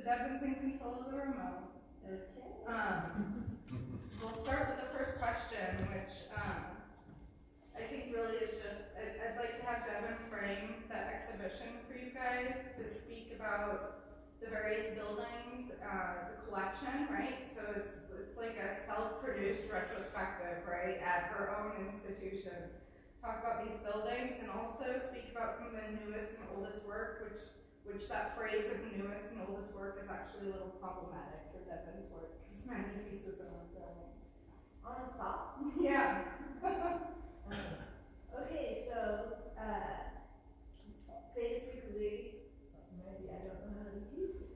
Devon's in control of the remote. Okay. We'll start with the first question, which I think really is just, I'd like to have Devon frame the exhibition for you guys to speak about the various buildings, the collection, right? So it's like a self-produced retrospective, right, at her own institution. Talk about these buildings and also speak about some of the newest and oldest work, which that phrase of newest and oldest work is actually a little problematic for Devon's work, because many pieces are ongoing. On a stop? Yeah. Okay, so basically, maybe I don't know how to use it.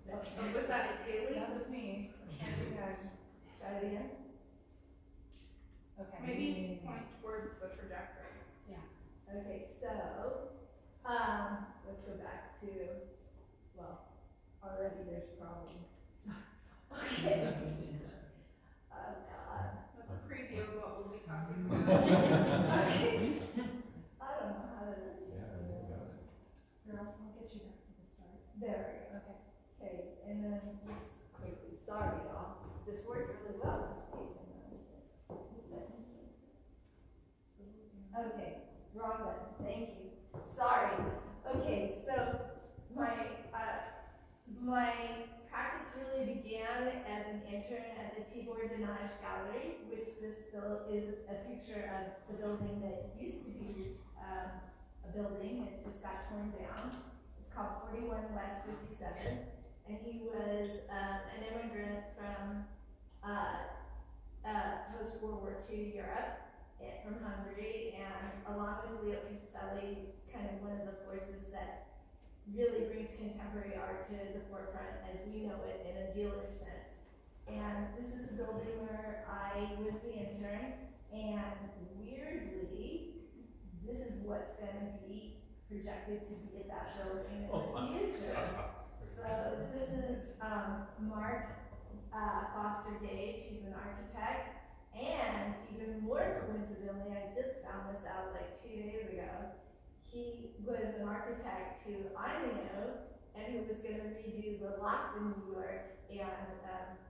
Okay. Was that Haley? That was me. Try it again. Okay. Maybe point towards the projector. Yeah. Okay, so let's go back to, well, already there's problems. So, okay. Oh God. That's a preview of what we'll be talking about. Okay. I don't know how to do this. Girl, I'll get you back to the start. There we go. Okay. Okay, and then just quickly, sorry y'all. This worked really well this week. Okay, wrong button. Thank you. Sorry. Okay, so my practice really began as an intern at the Dikeou Gallery, which this is a picture of the building that used to be a building. It just got torn down. It's called 41 West 57, and he was an immigrant from post-World War II Europe, from Hungary, and along with Leo Castelli, it's kind of one of the forces that really brings contemporary art to the forefront as we know it in a dealer sense. And this is a building where I was the intern, and weirdly, this is what's going to be projected to be at that building in the future. So this is Mark Foster Gage. He's an architect. And even more coincidentally, I just found this out like 2 days ago. He was an architect who I knew and who was going to redo the loft in New York. And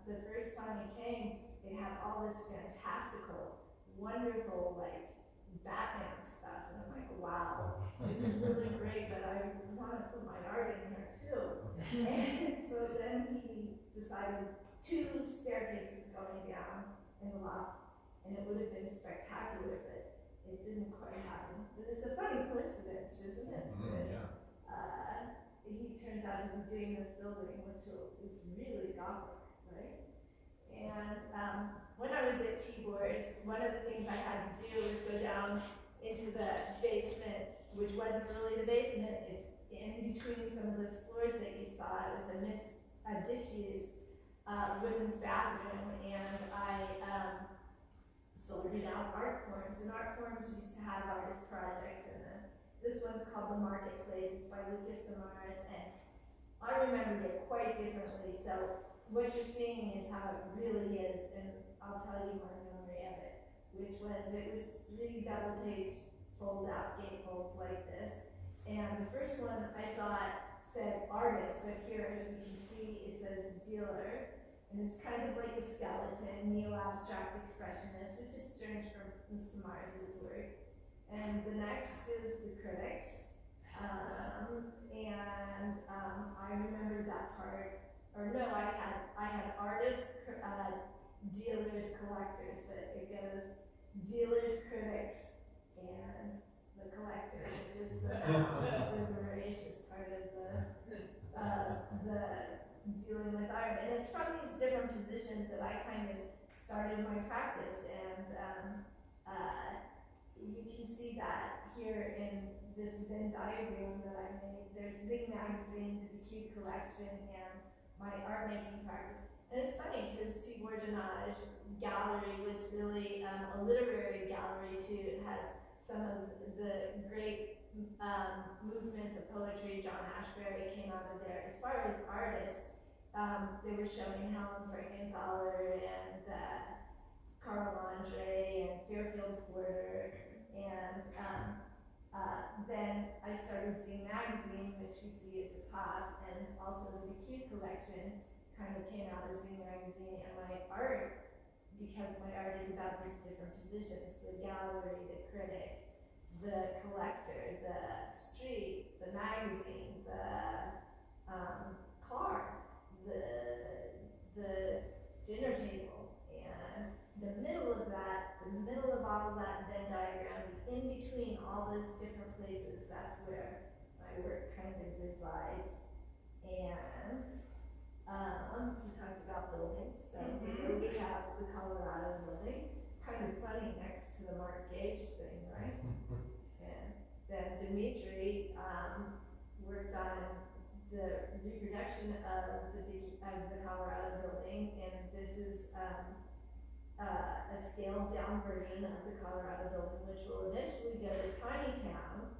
the first time he came, it had all this fantastical, wonderful, like Batman stuff. And I'm like, wow, this is really great, but I want to put my art in here too. And so then he decided 2 staircases going down in the loft, and it would have been spectacular, but it didn't quite happen. But it's a funny coincidence, isn't it? Yeah. He turns out to be doing this building, which is really Gothic, right? And when I was at Tibor's, one of the things I had to do was go down into the basement, which wasn't really the basement. It's in between some of those floors that you saw. It was a disused women's bathroom, and I sorted out art forms, and art forms used to have artist projects in them. This one's called The Marketplace. It's by Lucas Samaras, and I remembered it quite differently. So what you're seeing is how it really is, and I'll tell you my memory of it, which was it was 3 double-page fold-out gatefolds like this, and the first one I thought said artist, but here, as we can see, it says dealer. And it's kind of like a skeleton, neo-abstract expressionist, which is strange from Samaras' work. And the next is the critics. I remember that part, or no, I had artists, dealers, collectors, but it goes dealers, critics, and the collector, which is the voracious part of the dealing with art. And it's from these different positions that I kind of started my practice, and you can see that here in this Venn diagram that I made. There's Zing Magazine, the Dikeou Collection, and my art making practice. And it's funny because Dikeou Gallery was really a literary gallery too. It has some of the great movements of poetry. John Ashbery came out of there. As far as artists, they were showing Helen Frankenthaler and Carl Andre and Fairfield Porter, and then I started Zing Magazine, which we see at the top, and also the Dikeou Collection kind of came out as a magazine, and my art, because my art is about these different positions, the gallery, the critic, the collector, the street, the magazine, the car, the dinner table, and the middle of that, the middle of all of that Venn diagram, in between all those different places, that's where my work kind of resides. And we talked about buildings, so here we have the Colorado building. It's kind of funny next to the Mark Gage thing, right? And then Dimitri worked on the reproduction of the Colorado building, and this is a scaled down version of the Colorado building, which will eventually go to Tiny Town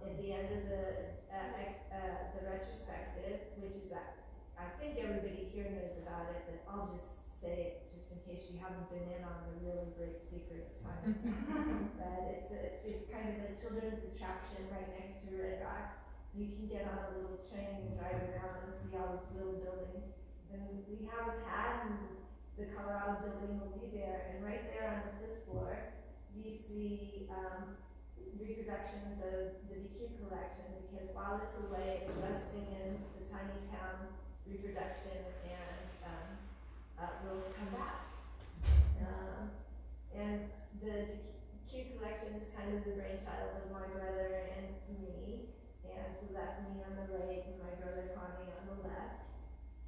at the end of the retrospective, which is that I think everybody here knows about it, but I'll just say it just in case you haven't been in on the really great secret of Tiny Town. But it's kind of a children's attraction right next to Red Rocks. You can get on a little train and drive around and see all these little buildings. And we have a pad, and the Colorado building will be there. And right there on the 5th floor, you see reproductions of the Dikeou Collection, because while it's away, it's resting in the Tiny Town reproduction, and will come back. And the Dikeou Collection is kind of the brainchild of my brother and me. And so that's me on the right and my brother Connie on the left.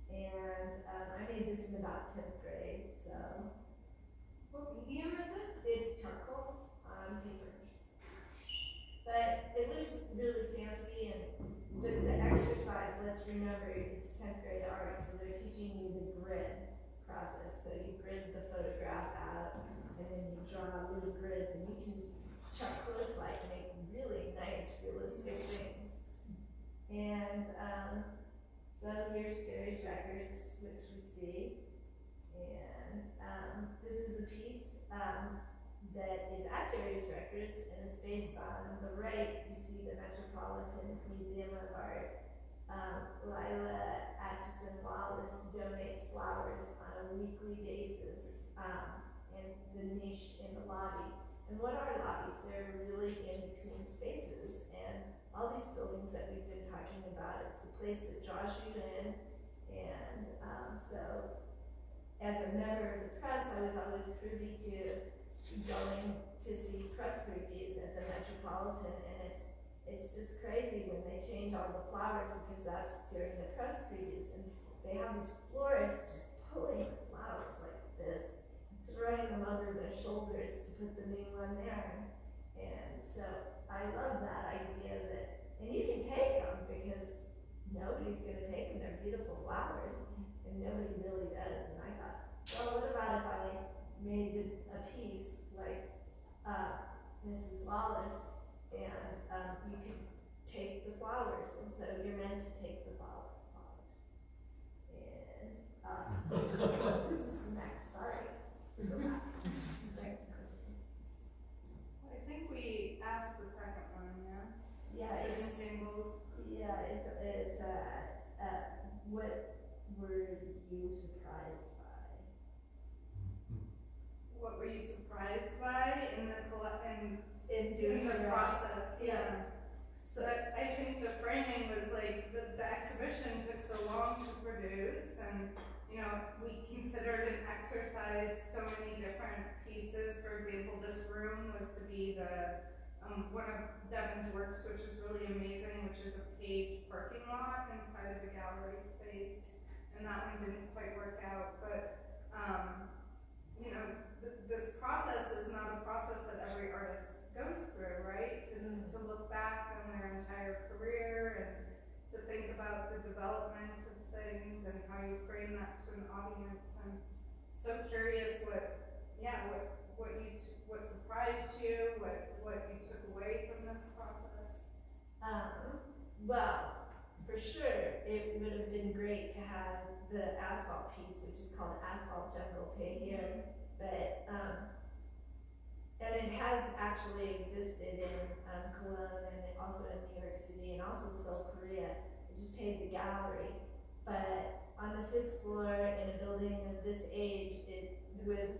And I made this in about 10th grade, so. What medium is it? It's charcoal on paper. But it looks really fancy, and the exercise, let's remember, it's 10th grade art, so they're teaching you the grid process. So you grid the photograph out, and then you draw little grids, and you can checklist-like make really nice, realistic things. And so here's Jerry's records, which we see. And this is a piece that is at Jerry's records, and it's based on the right. You see the Metropolitan Museum of Art. Lila Atchison Wallace donates flowers on a weekly basis in the niche in the lobby. And what are lobbies? They're really in between spaces, and all these buildings that we've been talking about, it's the place that draws you in. And so as a member of the press, I was always privy to going to see press previews at the Metropolitan, and it's just crazy when they change all the flowers, because that's during the press previews, and they have these florists just pulling the flowers like this, throwing them over their shoulders to put the new one there. And so I love that idea that, and you can take them because nobody's going to take them, they're beautiful flowers, and nobody really does. And I thought, well, what about if I made a piece like Mrs. Wallace, and you can take the flowers, and so you're meant to take the flowers. And this is next, sorry. Next question. I think we asked the second one, yeah? Yeah, Hidden symbols. yeah, it's what were you surprised by? What were you surprised by in the Doing the the process? Yeah. So I think the framing was like the exhibition took so long to produce, and you know, we considered and exercised so many different pieces. For example, this room was to be the one of Devon's works, which is really amazing, which is a paved parking lot inside of the gallery space, and that one didn't quite work out. But you know, this process is not a process that every artist goes through, right? To look back on their entire career and to think about the development of things and how you frame that to an audience. I'm so curious what surprised you, what you took away from this process. Well, for sure, it would have been great to have the asphalt piece, which is called Asphalt Jungle Pit here, but and it has actually existed in Cologne, and also in New York City, and also Seoul, Korea. pay the gallery. But on the 5th floor in a building of this age, it was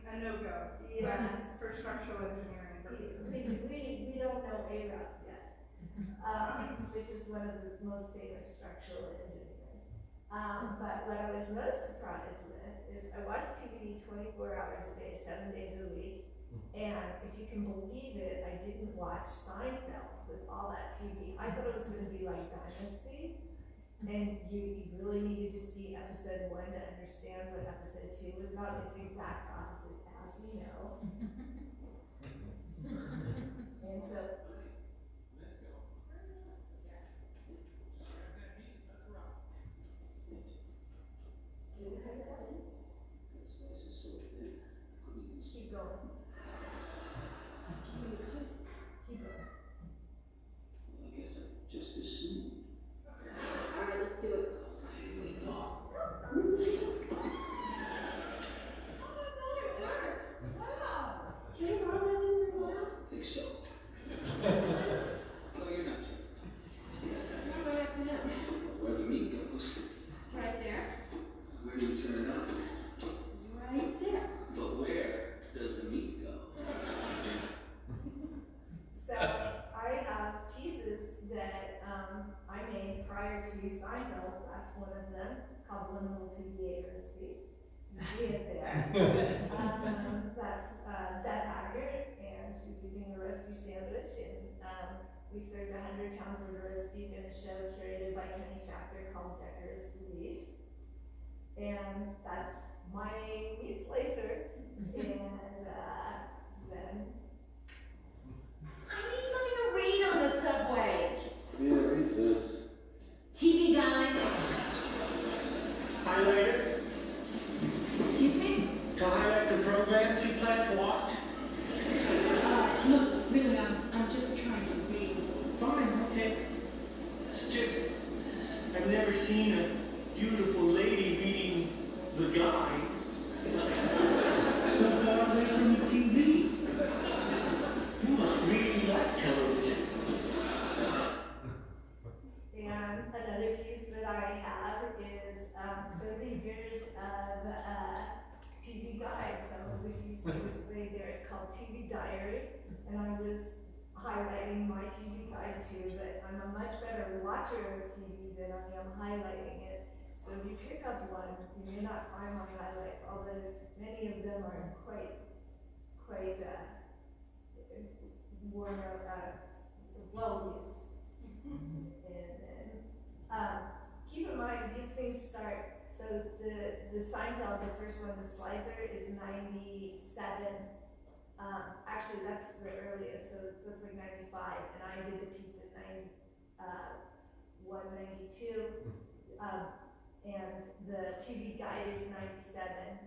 a no-go. Yeah. For structural engineering purposes. we don't know ARAP yet, which is one of the most famous structural engineers. But what I was most surprised with is I watched TV 24 hours a day, 7 days a week. And if you can believe it, I didn't watch Seinfeld with all that TV. I thought it was going to be like Dynasty. And you really needed to see episode 1 to understand what episode 2 was about. It's the exact opposite, as we know. And so. Keep going. Keep going. I guess I just assumed. Alright, let's do it. Here we go. I think so. No, you're not. Where the meat goes. Right there. Where do you turn it on? Right there. But where does the meat go? So I have pieces that I made prior to Seinfeld. That's one of them. It's called One Little PDA Recipe. You see it there. That's Beth Haggard, and she's eating a roast beef sandwich. And we served 100 pounds of roast beef in a show curated by Kenny Schachter called Decorous Beliefs. And that's my meat slicer. And then. I need something to read on the subway. Yeah, read this. TV guide. Highlighter Excuse me? to highlight the programs you plan to watch. Look, really, I'm just trying to read. Fine, okay. It's just, I've never seen a beautiful lady reading the guide. So far away from the TV. You must really like television. And another piece that I have is 30 years of TV guide, some of which you see displayed there. It's called TV Diary, and I was highlighting my TV guide too, but I'm a much better watcher of TV than I am highlighting it. So if you pick up one, you may not find my highlights, although many of them are quite worn out, well used. And then, keep in mind, these things start, so the Seinfeld, the first one, the slicer, is 97. Actually, that's the earliest, so that's like 95, and I did the piece at 91, 92. And the TV guide is 97,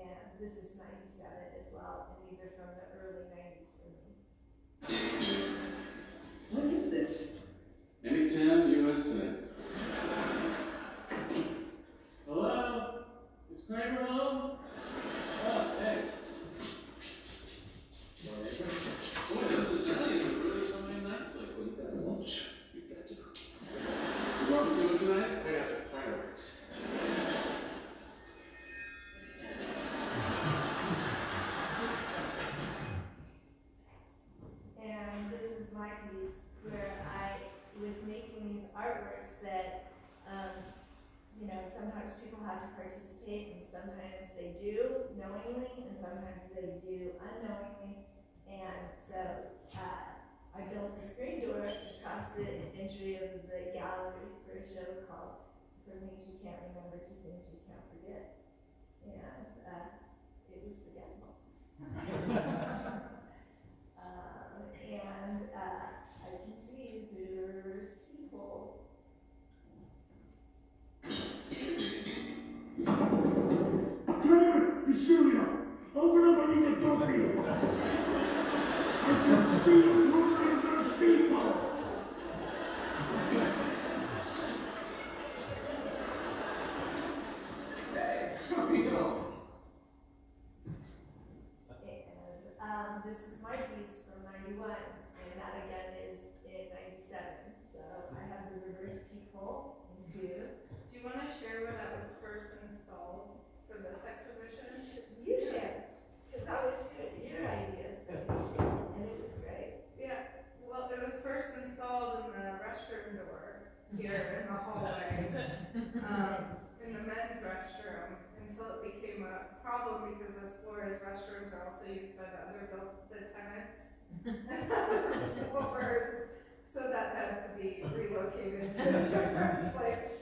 and this is 97 as well, and these are from the early 90s for me. What is this? Anytown, USA. Hello? Is Kramer home? Oh, hey. Boy, those Italians are really swimming nicely. Well, you've got lunch. You've got to. You barbecue tonight? We have fireworks. And this is my piece where I was making these artworks that, sometimes people have to participate, and sometimes they do knowingly, and sometimes they do unknowingly. And so I built a screen door across the entry of the gallery for a show called From Things You Can't Remember to Things You Can't Forget. And it was forgettable. And I can see there's people. Kramer, you serious? Open up, I need to talk to you. I can see you moving those people. Hey, Scorpio. And this is my piece from 91, and that again is in do. Do you wanna share where that was first installed for this exhibition? You share, because that was your idea, so you share, and it was great. Yeah, well, it was first installed in the restroom door here in the hallway, in the men's restroom, until it became a problem because this floor's restrooms are also used by the tenants. Floors, so that had to be relocated to a different place,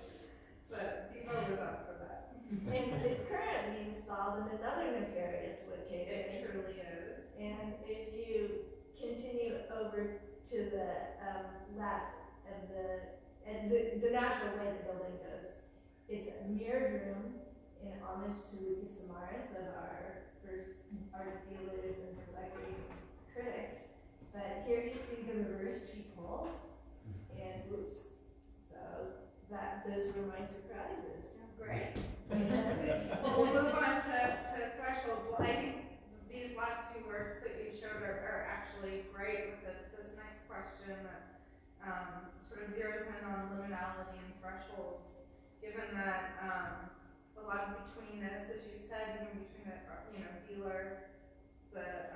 but Dikeou was up for that. And it's currently installed in another nefarious It location. truly is. And if you continue over to the left of the natural way the building goes, it's a mirrored room in homage to Lucas Samaras of our first art dealers and collectors and critics. But here you see the reverse peephole, and whoops. So those were my surprises. Great. And Well, we'll move on to threshold. Well, I think these last two works that you showed are actually great with this next question that sort of zeroes in on liminality and thresholds, given that a lot of betweenness, as you said, even between the dealer, the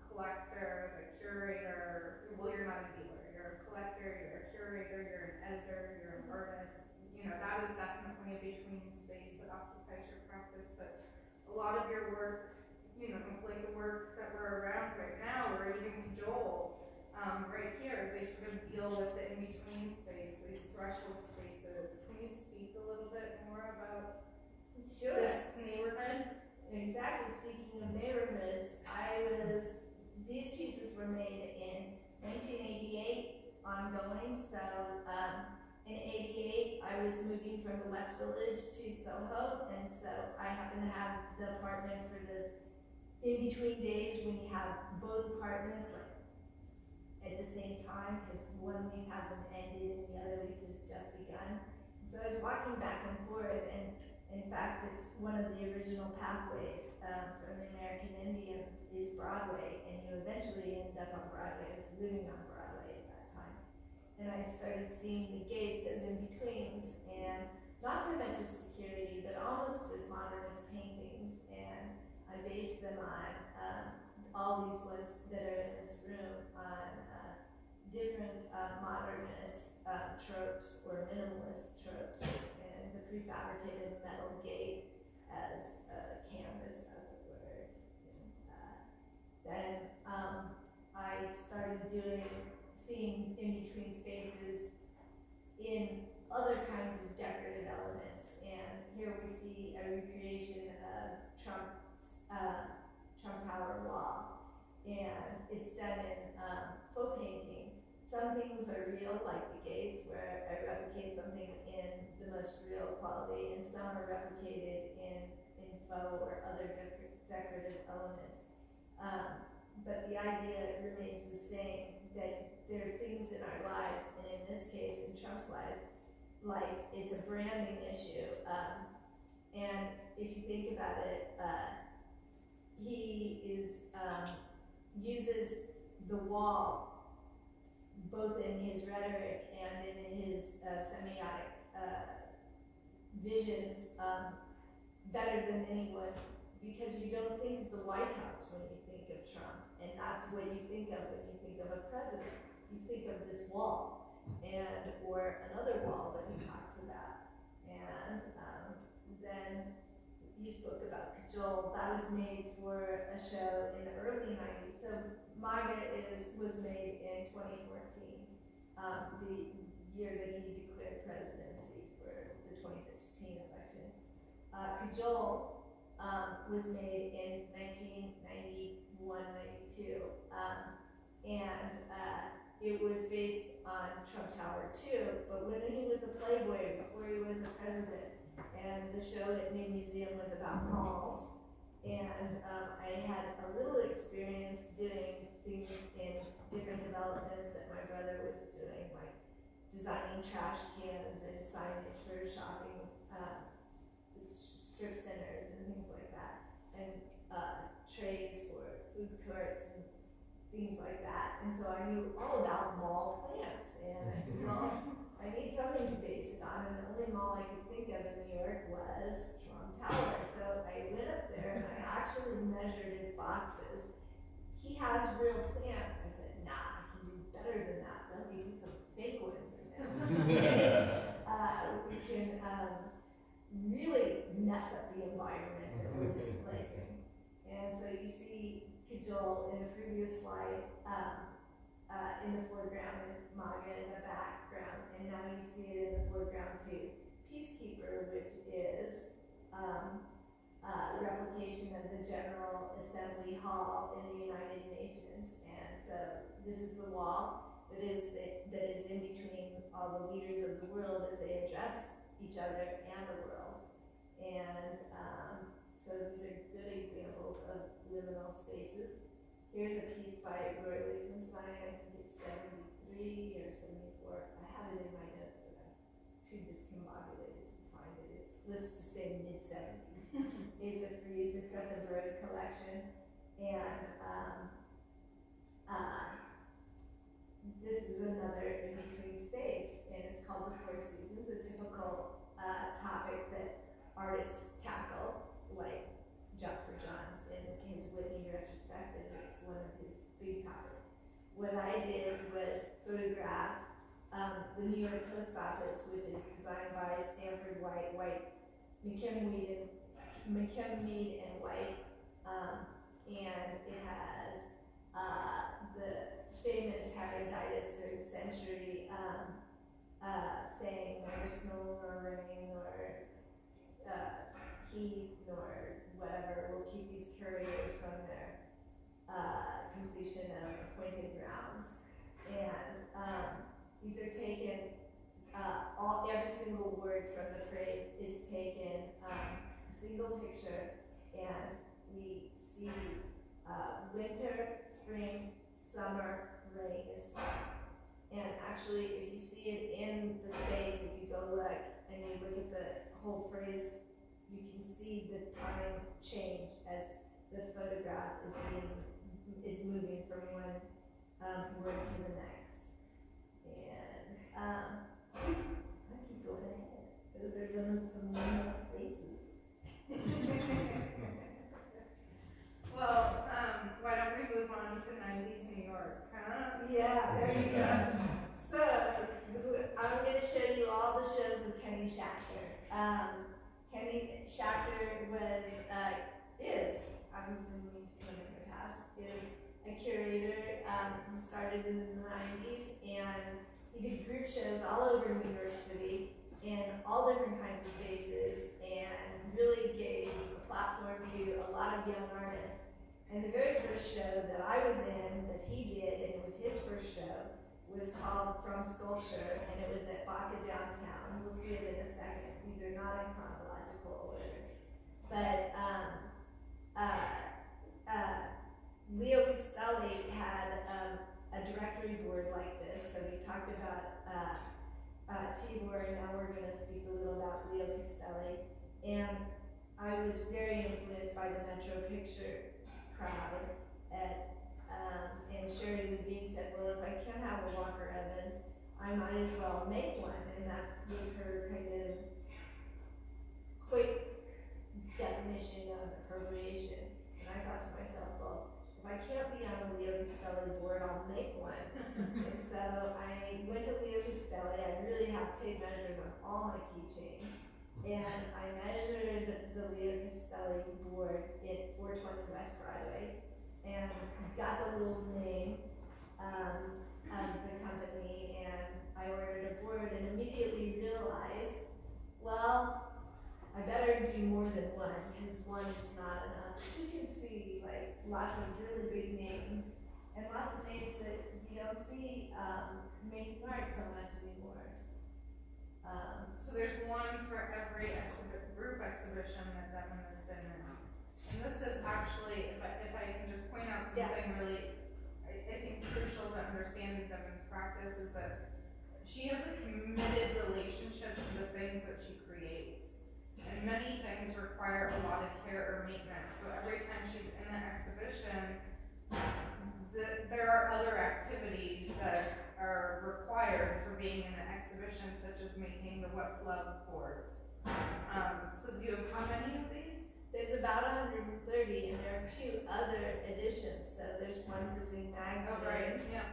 collector, the curator. Well, you're not a dealer. You're a collector. You're a curator. You're an editor. You're an artist. That is definitely a between space that occupies your practice. But a lot of your work, like the work that we're around right now, or even Cajole, right here, they sort of deal with the in-between space, these threshold spaces. Can you speak a little bit more about sure. this neighborhood? Exactly. Speaking of neighborhoods, these pieces were made in 1988, ongoing. So in '88, I was moving from the West Village to Soho, and so I happened to have the apartment for this in-between days when you have both apartments at the same time, because one lease hasn't ended and the other lease has just begun. So I was walking back and forth, and in fact, it's one of the original pathways from the American Indians is Broadway, and you eventually end up on Broadway. I was living on Broadway at that time. And I started seeing the gates as in-betweens, and not so much as security, but almost as modernist paintings. And I based them on all these ones that are in this room on different modernist tropes or minimalist tropes, and the prefabricated metal gate as a canvas, as it were. Then I started seeing in-between spaces in other kinds of decorative elements, and here we see a recreation of Trump Tower wall, and it's done in faux painting. Some things are real, like the gates, where I replicate something in the most real quality, and some are replicated in faux or other decorative elements. But the idea remains the same, that there are things in our lives, and in this case, in Trump's life, it's a branding issue. And if you think about it, he uses the wall both in his rhetoric and in his semiotic visions better than anyone, because you don't think of the White House when you think of Trump, and that's what you think of when you think of a president. You think of this wall, or another wall that he talks about. And then you spoke about Cajole. That was made for a show in the early 90s. So MAGA was made in 2014, the year that he declared presidency for the 2016 election. Cajole was made in 1991-92, and it was based on Trump Tower too, but when he was a playboy, before he was a president. And the show at New Museum was about malls, and I had a little experience doing things in different developments that my brother was doing, like designing trash cans and signage for shopping strip centers and things like that, and trays for food courts and things like that. And so I knew all about mall plants, and I said, well, I need something to base it on. downtown, and the only mall I could think of in New York was Trump Tower. So I went up there and I actually measured his boxes. He has real plants. I said, nah, I can do better than that. Let me put some fake ones in there. We can really mess up the environment that we're displacing. And so you see Cajole in the previous slide in the foreground and Maga in the background, and now you see it in the foreground too. Peacekeeper, which is replication of the General Assembly Hall in the United Nations. And so this is the wall that is in between all the leaders of the world as they address each other and the world. And so these are good examples of liminal spaces. Here's a piece by Roy Lichtenstein, I think it's 73 or 74. I have it in my notes, but I'm too discombobulated to find it. Let's just say mid-70s. It's a frieze, it's at the Dikeou Collection. And this is another in-between space, and it's called the Four Seasons, a typical topic that artists tackle, like Jasper Johns in his Whitney retrospective. It's one of his big topics. What I did was photograph the New York Post Office, which is designed by Stanford White, McKim-Mead and White, and it has the famous Herodotus 3rd century saying, neither snow nor rain nor heat nor whatever will keep these curators from their completion of appointed grounds. And these are taken, every single word from the phrase is taken, a single picture, and we see winter, spring, summer, rain is fall. And actually, if you see it in the space, if you go look and you look at the whole phrase, you can see the time change as the photograph is moving from one word to the next. And I keep going ahead. Those are some liminal spaces. Well, why don't we move on to 90s New York, huh? Yeah, there you go. So, I'm going to show you all the shows of Kenny Schachter. Kenny Schachter is a curator. He started in the 90s, and he did group shows all over New York City in all different kinds of spaces, and really gave a platform to a lot of young artists. And the very first show that I was in, that he did, and it was his first show, was called From Sculpture, and it was at Baca downtown. We'll see it in a second. These are not in chronological order. But Leo Castelli had a directory board like this. So we talked about Tibor, and now we're going to speak a little about Leo Castelli. And I was very influenced by the Metro Picture crowd and Sherry Levine said, well, if I can't have a Walker Evans, I might as well make one. And that was her kind of quick definition of appropriation. And I thought to myself, well, if I can't be on the Leo Castelli board, I'll make one. And so I went to Leo Castelli. I really have tape measures on all my keychains. And I measured the Leo Castelli board at 420 West Broadway, and got the little name of the company, and I ordered a board and immediately realized, well, I better do more than one, because one is not enough. You can see like lots of really big names, and lots of names that you don't see making art so much anymore. So there's one for every group exhibition that Devon has been in. And this is actually, if I can just point out something really, I think crucial to understanding Devon's practice is that she has a committed relationship to the things that she creates. And many things require a lot of care or maintenance. So every time she's in an exhibition, there are other activities that are required for being in an exhibition, such as making making the What's Love boards. So do you have how many of these? There's about 130, and there are 2 other editions. So there's one for Zing Magazine. Oh, right, yeah.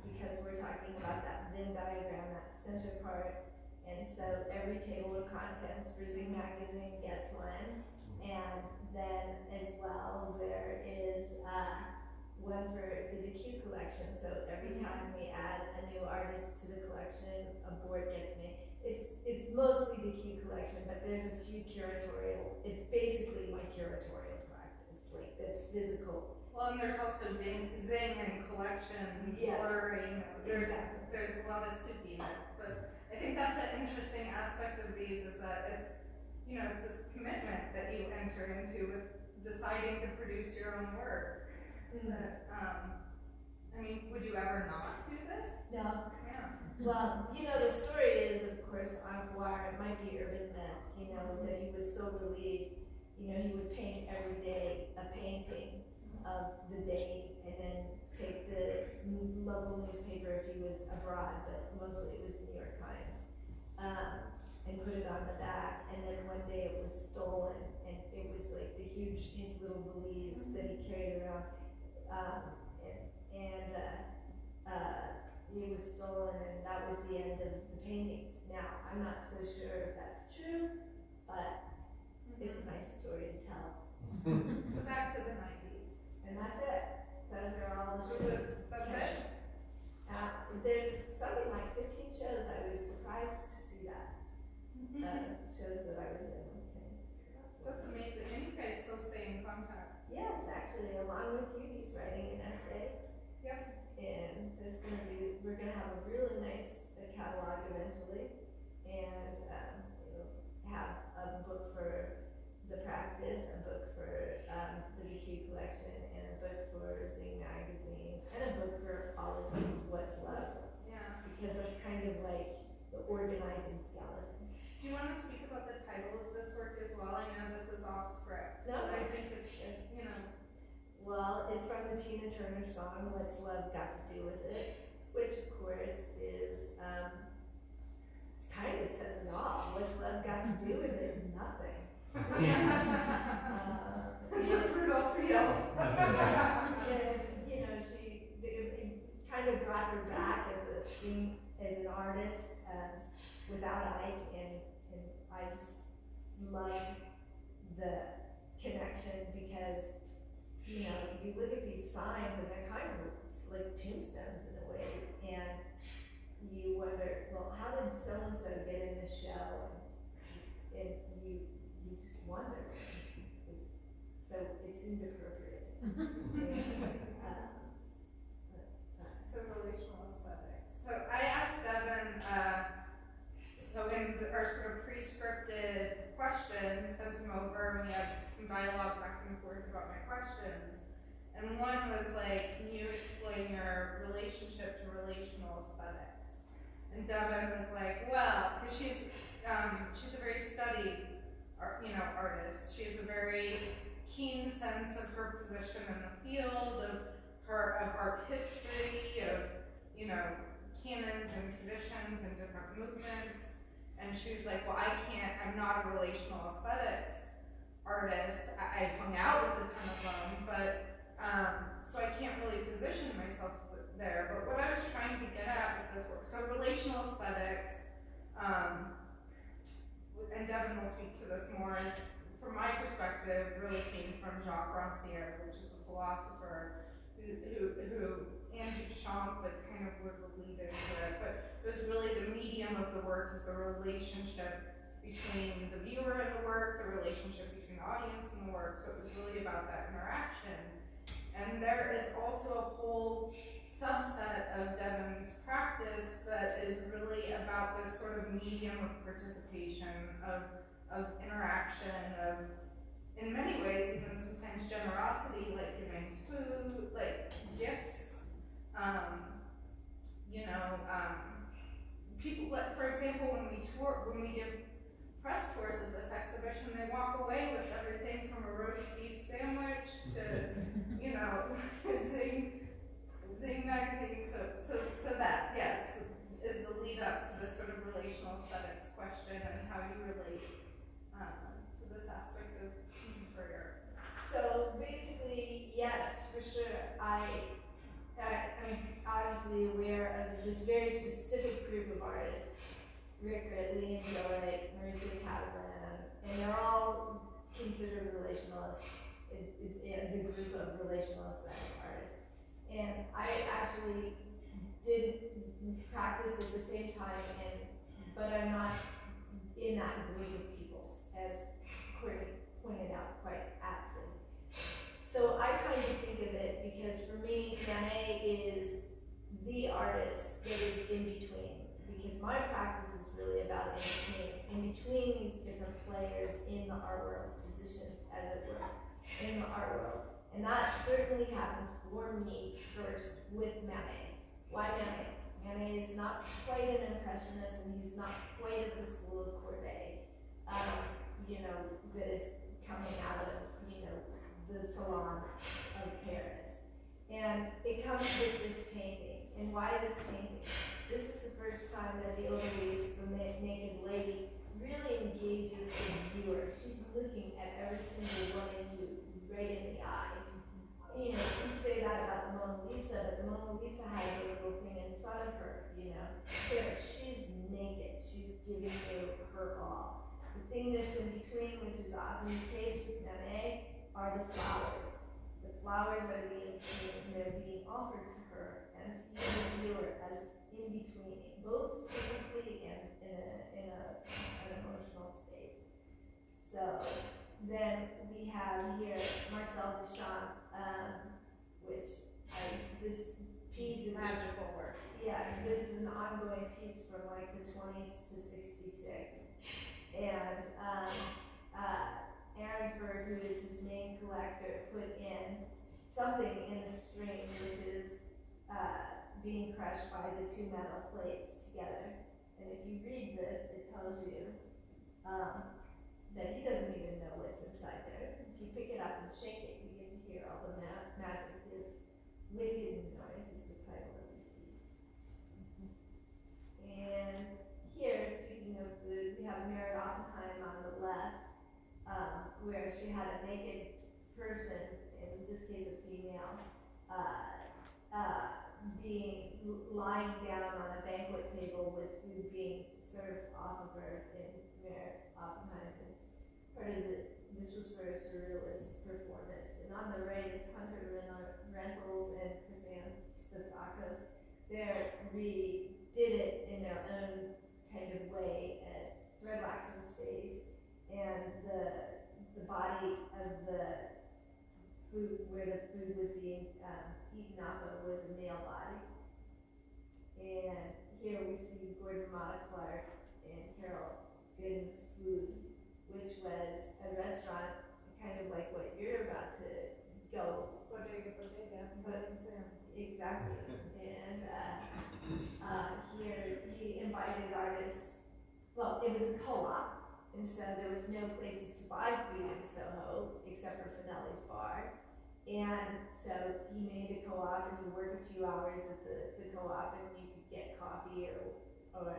Because we're talking about that Venn diagram, that center part. And so every table of contents for Zing Magazine gets one. And then as well, there is one for the Dikeou Collection. So every time we add a new artist to the collection, a board gets made. It's mostly Dikeou Collection, but there's a few curatorial. It's basically my curatorial practice, like that's physical. Well, and there's also Zing and Collection. Yes, There's exactly. there's a lot of soupiness, but I think that's an interesting aspect of these is that it's this commitment that you enter into with deciding to produce your own work. That, I mean, would you ever not do this? No. Yeah. Well, the story is, of course, Anquar, it might be urban myth, that he was so relieved, he would paint every day a painting of the day and then take the local newspaper if he was abroad, but mostly it was the New York Times, and put it on the back, and then one day it was stolen, and it was like his little valise that he carried around, it was stolen, and that was the end of the paintings. Now, I'm not so sure if that's true, but it's a nice story to tell. So back to the 90s. And that's it. Those are all the shows. That's it? There's something like 15 shows. I was surprised to see that. Shows that I was in. That's amazing. And you guys still stay in contact. Yes, actually, along with you, he's writing an essay. Yep. And we're gonna have a really nice catalog eventually, and we'll have a book for the practice, a book for the Dikeou Collection, and a book for Zing Magazine, and a book for all of these What's Love. Yeah. Because that's kind of like the organizing skeleton. Do you want to speak about the title of this work as well? I know this is off script. No. But I think it's, Well, it's from the Tina Turner song, What's Love Got to Do With It? Which, of course, is, kind of says it all. What's love got to do with it? Nothing. It's a brutal feel. It kind of brought her back as an artist, without Ike, and I just loved the connection because, you look at these signs and they're kind of like tombstones in a way, and you wonder, well, how did so-and-so get in this show? And you just wonder. So it seemed appropriate. So relational aesthetics. So I asked Devon, so in our sort of pre-scripted questions, sent him over, and we had some dialogue back and forth about my questions. And one was like, can you explain your relationship to relational aesthetics? And Devon was like, well, because she's a very studied, artist. She has a very keen sense of her position in the field, of art history, of canons and traditions and different movements. And she was like, well, I'm not a relational aesthetics artist. I hung out with a ton of them, but so I can't really position myself there. But what I was trying to get at with this work, so relational aesthetics, and Devon will speak to this more, is, from my perspective, really came from Jacques Rancière, which is a philosopher who and Duchamp, but kind of was a lead into it. But it was really the medium of the work is the relationship between the viewer and the work, the relationship between the audience and the work. So it was really about that interaction. And there is also a whole subset of Devon's practice that is really about this sort of medium of participation, of interaction, of, in many ways, even sometimes generosity, like giving food, like gifts. People, for example, when we give press tours of this exhibition, they walk away with everything from a roast beef sandwich to, Zing magazine. So that, yes, is the lead up to this sort of relational aesthetics question and how you relate to this aspect of contemporary art. So basically, yes, for sure. I'm obviously aware of this very specific group of artists, Rick Ridley and Gillick, Maurizio Catalan, and they're all considered relationalists, the group of relational aesthetic artists. And I actually did practice at the same time, but I'm not in that group of people, as Courtney pointed out quite aptly. So I kind of think of it because for me, Manet is the artist that is in between. Because my practice is really about in between these different players in the art world, positions as it were, in the art world. And that certainly happens for me first with Manet. Why Manet? Manet is not quite an impressionist and he's not quite of the school of Courbet, that is coming out of, the salon of Paris. And it comes with this painting. And why this painting? This is the first time that the Odalisque, the naked lady, really engages the viewer. She's looking at every single one of you right in the eye. You can say that about the Mona Lisa, but the Mona Lisa has a little thing in front of her, Here, she's naked. She's giving you her all. The thing that's in between, which is often the case with Manet, are the flowers. The flowers are they're being offered to her and to the viewer as in between, both physically and in an emotional space. So then we have here Marcel Duchamp, which this piece is Magical work. Yeah, this is an ongoing piece from like the 20s to 66. And Arensberg, who is his main collector, put in something in the string which is being crushed by the two metal plates together. And if you read this, it tells you that he doesn't even know what's inside there. If you pick it up and shake it, you get to hear all the magic. It's With Hidden Noise is the title of the piece. And here, speaking of food, we have Mary Oppenheim on the left, where she had a naked person, in this case a female, being lying down on a banquet table with food being served off of her. And Mary Oppenheim is part of this was for a surrealist performance. And on the right is Hunter Rentals and Chrysanthemum Stathakos. They redid it in their own kind of way at Threadwax in Space, and the body of the food, where the food was being eaten off of, was a male body. And here we see Gordon Mata Clark and Carol Gooden's Food, which was a restaurant kind of like what you're about to go. Bodega, Exactly. And here he invited artists. Well, it was a co-op, and so there was no places to buy food in Soho except for Finelli's Bar. And so he made a co-op, and you work a few hours at the co-op, and you could get coffee or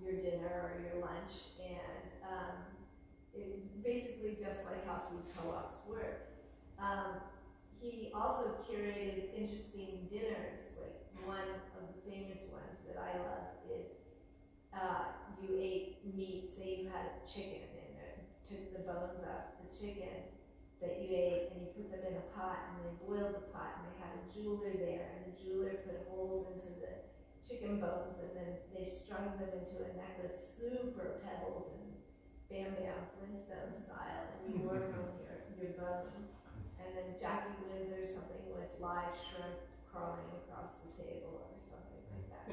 your dinner or your lunch, and it basically just like how food co-ops work. He also curated interesting dinners. Like one of the famous ones that I love is you ate meat, say you had chicken, and took the bones off the chicken that you ate, and you put them in a pot, and they boiled the pot, and they had a jeweler there, and the jeweler put holes into the chicken bones, and then they strung them into a necklace, super pebbles and Bam Bam Flintstone style, and you wore them on your bones. And then Jackie Windsor, something with live shrimp crawling across the table or something like that.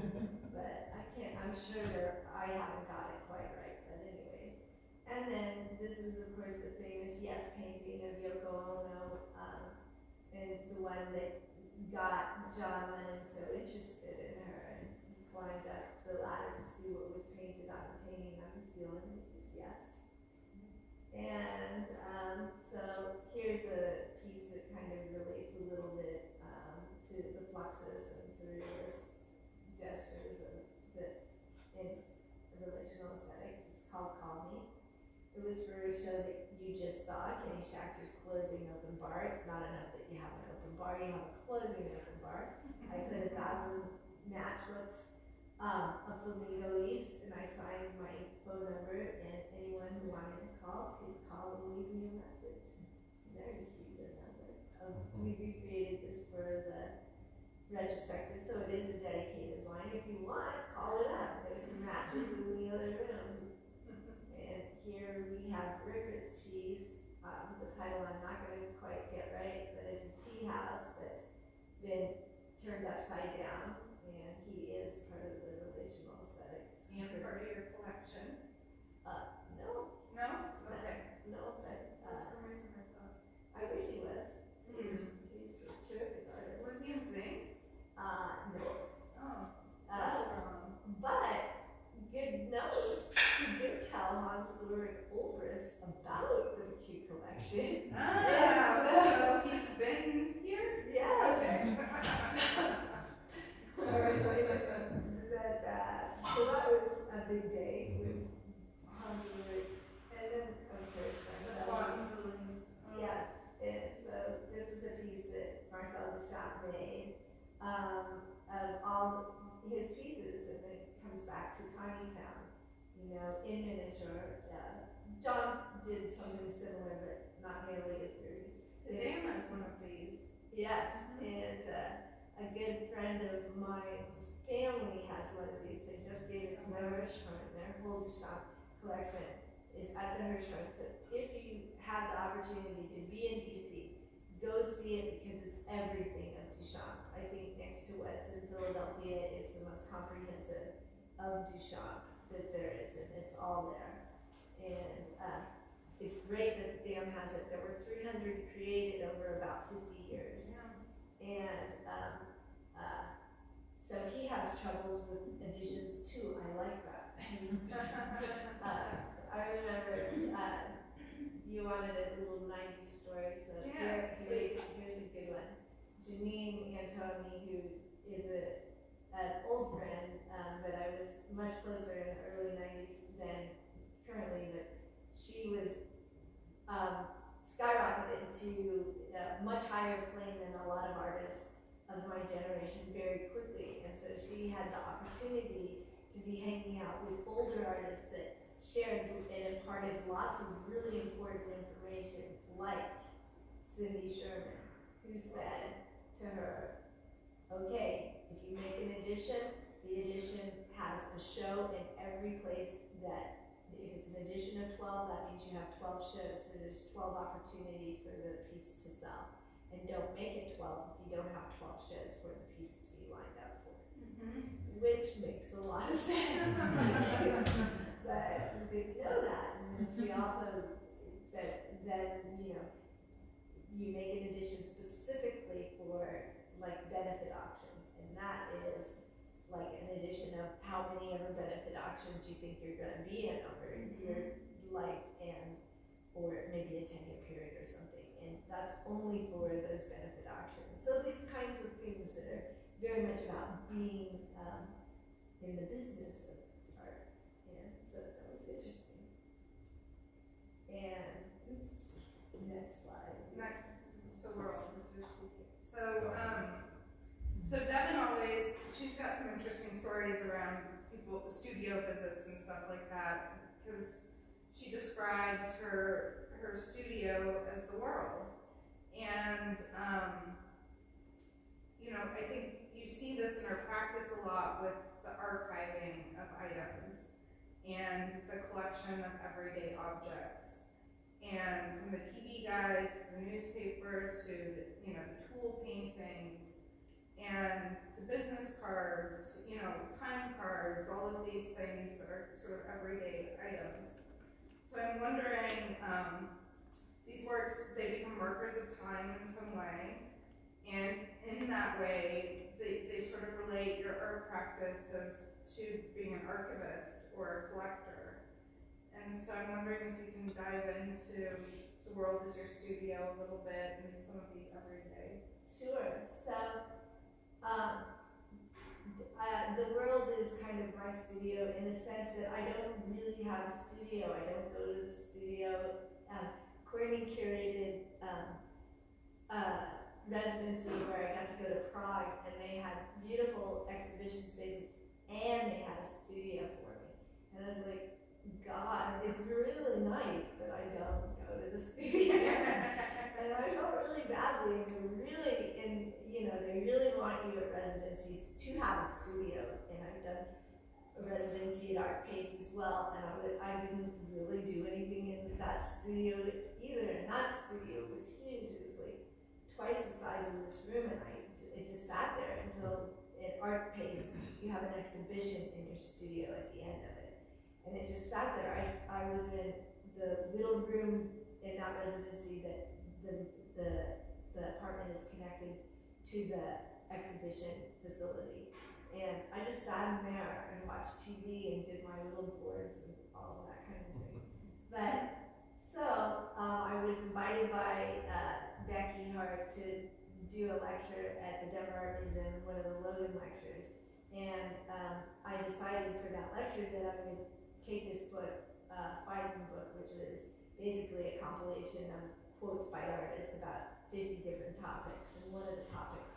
But I'm sure I haven't got it quite right, but anyways. And then this is of course the famous Yes painting of Yoko Ono, and the one that got John Lennon so interested in her, and he climbed up the ladder to see what was painted on the painting on the ceiling, which is Yes. And so here's a piece that kind of relates a little bit to the Fluxus and Surrealist gestures of the in relational aesthetics. It's called Call Me. It was for a show that you just saw, Kenny Schachter's closing open bar. It's not enough that you have an open bar, you have a closing open bar. I put 1,000 matchbooks of flamingos, and I signed my phone number, and anyone who wanted to call could call and leave me a message. And I received a number. We recreated this for the retrospective, so it is a dedicated line. If you want, call it up. There's some matches in the other room. And here we have Rickart's piece. The title I'm not going to quite get right, but it's a tea house that's been turned upside down, and he is part of the relational aesthetics. And part of your collection? No. No? Okay. No, but For some reason I thought. I wish he was. He's a terrific artist. Was he in Zing? No. Oh. But good note, he did tell Hans Ulrich Ulbricht about the Dikeou Collection. So he's been here? Yes. Okay. So that was a big day with Hans Ulrich, and then of course The Marcel. bottom balloons. Yes, and so this is a piece that Marcel Duchamp made of all his pieces, and it comes back to Tiny Town, you know, in miniature. John's did something similar, but not nearly as good. The dam has one of these. Yes, and a good friend of mine's family has one of these. They just gave it to my Hirschhorn. Their whole Duchamp collection is at the Hirschhorn. So if you have the opportunity to be in DC, go see it because it's everything of Duchamp. I think next to what's in Philadelphia, it's the most comprehensive of Duchamp that there is, and it's all there. And it's great that the dam has it. There were 300 created over about 50 years. Yeah. And so he has troubles with additions too. I like that. I remember you wanted a little 90s story, so Yeah, here's a good one. Janine Antoni, who is an old friend, but I was much closer in the early 90s than currently, but she was skyrocketed to a much higher plane than a lot of artists of my generation very quickly, and so she had the opportunity to be hanging out with older artists that shared and imparted lots of really important information, like Cindy Sherman, who said to her, okay, if you make an edition, the edition has a show in every place that, if it's an edition of 12, that means you have 12 shows, so there's 12 opportunities for the piece to sell. And don't make it 12 if you don't have 12 shows for the piece to be lined up for. Which makes a lot of sense. But you didn't know that. And then she also said that, you know, you make an edition specifically for like benefit auctions, and that is like an edition of how many ever benefit auctions you think you're going to be in over your life, and or maybe a 10-year period or something, and that's only for those benefit auctions. So these kinds of things that are very much about being in the business of art, and so that was interesting. And next slide. Next, the world. So Devon always, she's got some interesting stories around people, studio visits and stuff like that, because she describes her studio as the world. And, you know, I think you see this in her practice a lot with the archiving of items and the collection of everyday objects. And from the TV guides, to the newspaper, to the, you know, the tool paintings, and to business cards, to, you know, time cards, all of these things that are sort of everyday items. So I'm wondering, these works, they become markers of time in some way, and in that way, they sort of relate your art practice as to being an archivist or a collector. And so I'm wondering if you can dive into the world as your studio a little bit and some of these everyday. Sure. So The world is kind of my studio in the sense that I don't really have a studio. I don't go to the studio. Cortney curated residency where I got to go to Prague, and they had beautiful exhibition spaces, and they had a studio for me. And I was like, God, it's really nice, but I don't go to the studio. And I felt really badly, and they really want you at residencies to have a studio. And I've done a residency at Art Pace as well, and I didn't really do anything in that studio either. And that studio was huge. It was like twice the size of this room, and it just sat there until at Art Pace you have an exhibition in your studio at the end of it. And it just sat there. I was in the little room in that residency that the apartment is connected to the exhibition facility. And I just sat in there and watched TV and did my little boards and all of that kind of thing. But so I was invited by Becky Hart to do a lecture at the Denver Art Museum, one of the Logan lectures. And I decided for that lecture that I would take this book, Fighting Book, which was basically a compilation of quotes by artists about 50 different topics. And one of the topics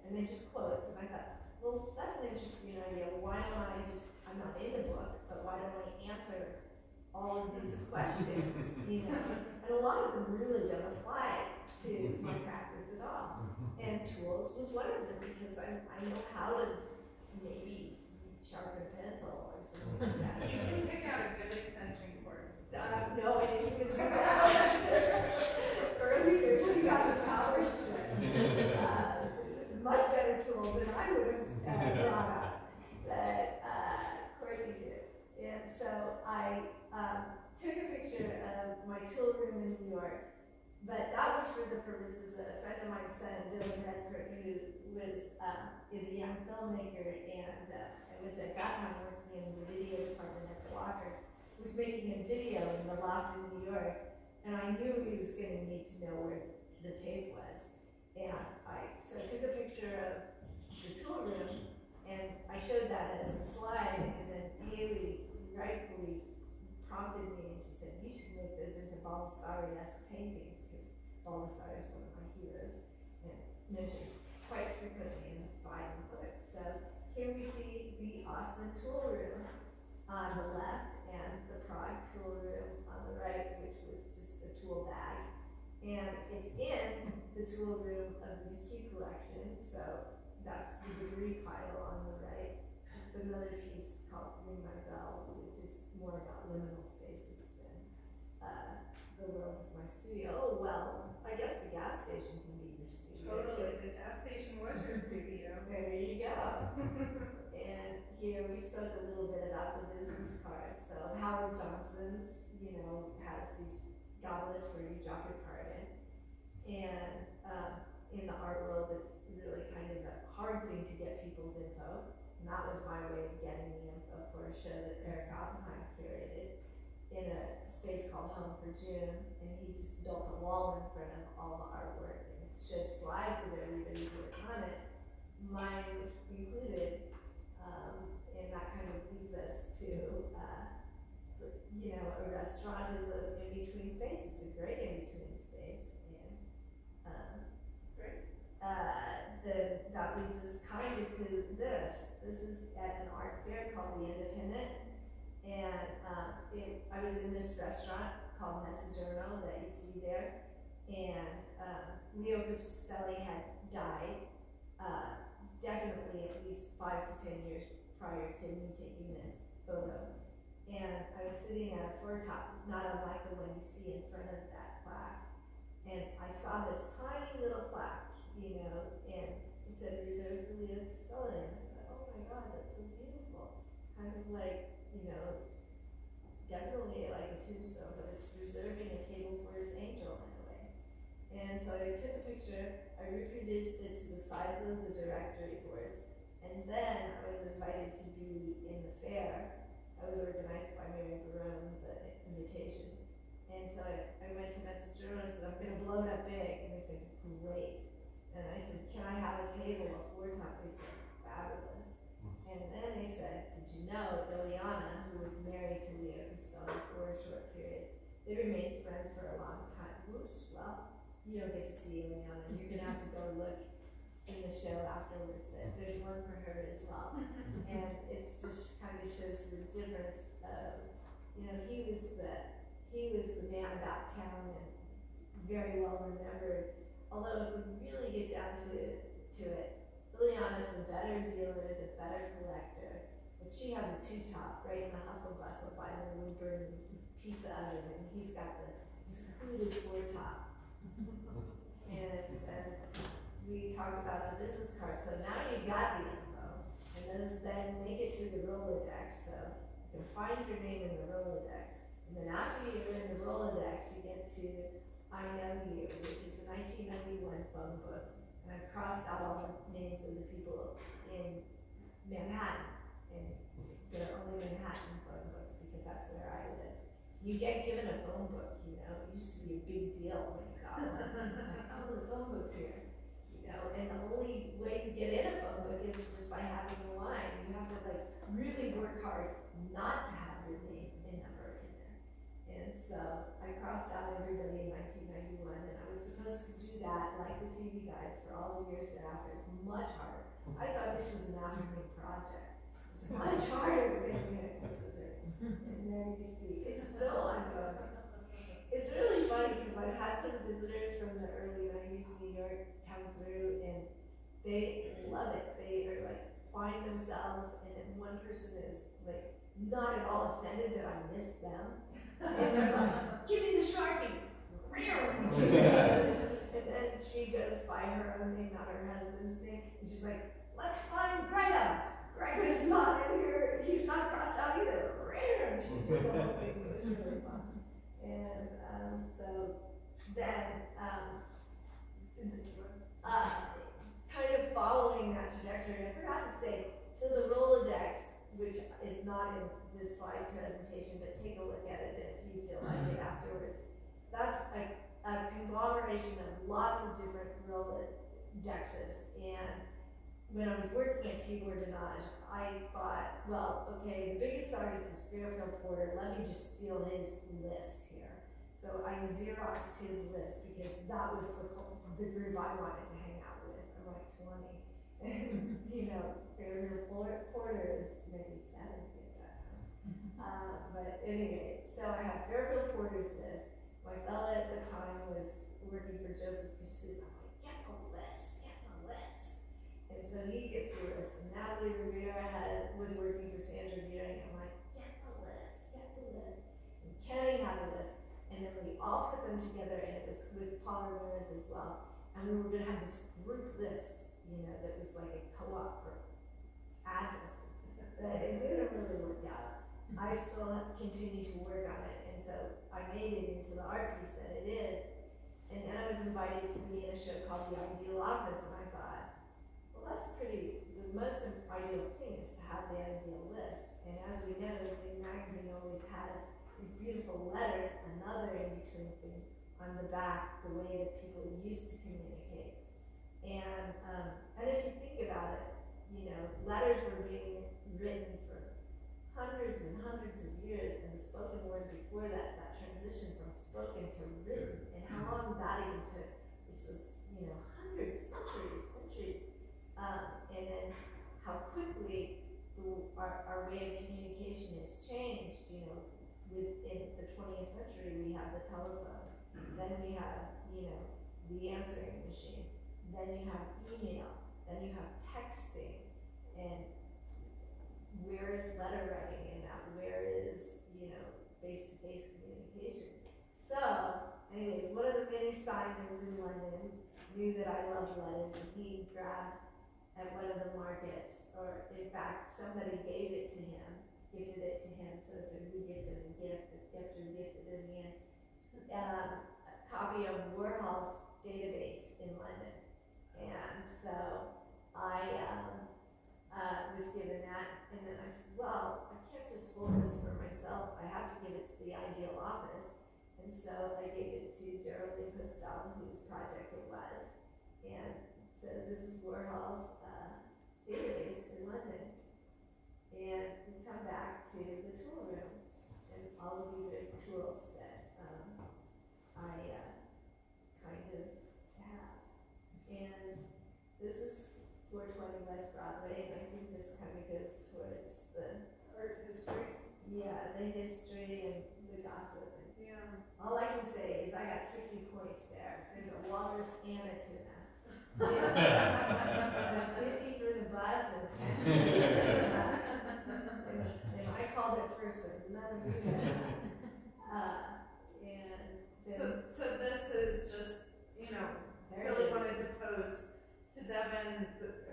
and then just quotes. And I thought, well, that's an interesting idea. Why don't I'm not in the book, but why don't I answer all of these questions, And a lot of them really don't apply to my practice at all. And tools was one of them, because I know how to maybe sharpen a pencil or something like that. You can pick out a good extension cord. No, I didn't even do that. Earlier, she got a power strip. It was a much better tool than I would have brought up, that Cortney did. And so I took a picture of my tool room in New York, but that was for the purposes of a friend of mine's son, Dylan Redford, who is a young filmmaker, and I was at that time working in the video department at the Locker, was making a video in the loft in New York, and I knew he was going to need to know where the tape was. And so I took a picture of the tool room, and I showed that as a slide, and then Haley rightfully prompted me, and she said, you should make those into Baldessari-esque paintings, because Baldessari is one of my heroes, and mentioned quite frequently in the Fighting Book. So here we see the Austin tool room on the left, and the Prague tool room on the right, which was just a tool bag. And it's in the tool room of the Dikeou Collection, so that's the debris pile on the right. It's another piece called Ring My Bell, which is more about liminal spaces than the world is my studio. Oh, well, I guess the gas station can be your studio. Totally, the gas station was your studio. There you go. And here we spoke a little bit about the business cards. So Howard Johnson's, has these goblets where you drop your card in. And in the art world, it's really kind of a hard thing to get people's info. And that was my way of getting the info for a show that Eric Oppenheim curated in a space called Home for June. And he just built a wall in front of all the artwork and showed slides of everybody's work on it, mine included. And that kind of leads us to, a restaurant is an in-between space. It's a great in-between space. And Great. that leads us kind of to this. This is at an art fair called The Independent. And I was in this restaurant called Mezzogiorno that you see there. And Leo Castelli had died, definitely at least 5 to 10 years prior to me taking this photo. And I was sitting at a floor top, not unlike the one you see in front of that plaque. And I saw this tiny little plaque, and it said reserved for Leo Castelli. And I thought, oh my God, that's so beautiful. It's kind of like, definitely like a tombstone, but it's reserving a table for his angel in a way. And so I took a picture, I reproduced it to the sides of the directory boards, and then I was invited to be in the fair. I was organized by Mary Barone, the invitation. And so I went to Mezzogiorno and said, I'm going to blow it up big. And they said, great. And I said, can I have a table, a floor top? They said, fabulous. And then they said, did you know Ileana, who was married to Leo Costello for a short period, they remained friends for a long time. Whoops, well, you don't get to see Ileana. You're gonna have to go look in the show afterwards, but there's one for her as well. And it's just kind of shows the difference of, you know, he was the man about town and very well remembered. Although if we really get down to it, Ileana's a better dealer, the better collector, but she has a two-top right in the hustle bustle by the Woodburn pizza oven, and he's got the secluded four-top. And we talked about the business card, so now you got the info, and then make it to the Rolodex, so you can find your name in the Rolodex, and then after you're in the Rolodex, you get to I Know You, which is the 1991 phone book, and I've crossed out all the names of the people in Manhattan, and they're only Manhattan phone books, because that's where I live. You get given a phone book, you know, it used to be a big deal when you got one, like, oh, the phone book's here. And the only way to get in a phone book is just by having a line. You have to like really work hard not to have your name and number in there. And so I crossed out everybody in 1991, and I was supposed to do that like the TV guides for all the years thereafter. It's much harder. I thought this was an African project. It's much harder than being a visitor. And then you see, it's still ongoing. It's really funny because I've had some visitors from the early 90s New York come through, and they love it. They are like find themselves, and then one person is like not at all offended that I miss them. And they're like, give me the Sharpie. And then she goes by her own name, not her husband's name, and she's like, let's find Greta. Greta's not in here. He's not crossed out either. She did the whole thing. It was really fun. And so then, kind of following that trajectory, I forgot to say, so the Rolodex, which is not in this slide presentation, but take a look at it if you feel like it afterwards. That's a conglomeration of lots of different Rolodexes. And when I was working at Tibor Denage, I thought, well, okay, the biggest artist is Fairfield Porter. Let me just steal his list here. So I Xeroxed his list because that was the group I wanted to hang out with. I'm like 20. And, you know, Fairfield Porter is maybe 70 at that time. But anyway, so I had Fairfield Porter's list. My fella at the time was working for Joseph Pursuit. I'm like, get the list, get the list. And so he gets the list, and Natalie Rivera was working for Sandra Viewing. I'm like, get the list, get the list. And Kenny had a list, and then we all put them together, and it was with Paul Ramirez as well. And we were gonna have this group list, you know, that was like a co-op for addresses. But it didn't really work out. I still continued to work on it, and so I made it into the art piece that it is. And then I was invited to be in a show called The Ideal Office, and I thought, well, that's pretty, the most ideal thing is to have the ideal list. And as we know, Zing Magazine always has these beautiful letters, another in-between thing on the back, the way that people used to communicate. And if you think about it, you know, letters were being written for hundreds and hundreds of years, and the spoken word before that, that transition from spoken to written, and how long that even took, which was, you know, hundreds, centuries. And then how quickly our way of communication has changed, you know, within the 20th century we have the telephone, then we have, you know, the answering machine, then you have email, then you have texting, and where is letter writing in that? Where is, you know, face-to-face communication? So, anyways, one of the many Simons in London knew that I loved letters, and he grabbed at one of the markets, or in fact, somebody gave it to him, gifted it to him, so it's a re-gifted and gift, that gets re-gifted in the end. A copy of Warhol's database in London. And so I was given that, and then I said, well, I can't just hold this for myself, I have to give it to the Ideal Office. And so I gave it to Geraldine Costel, whose project it was. And so this is Warhol's database in London. And we come back to the tool room, and all of these are tools that I kind of have. And this is 420 West Broadway, and I think this kind of goes towards the Art history. yeah, the history and the gossip. And Yeah. all I can say is I got 60 points there. There's a walrus and a tuna. And 50 for the bus and 10 and I called it first, so none of you got that. And then So this is just, you know, really wanted to pose to Devon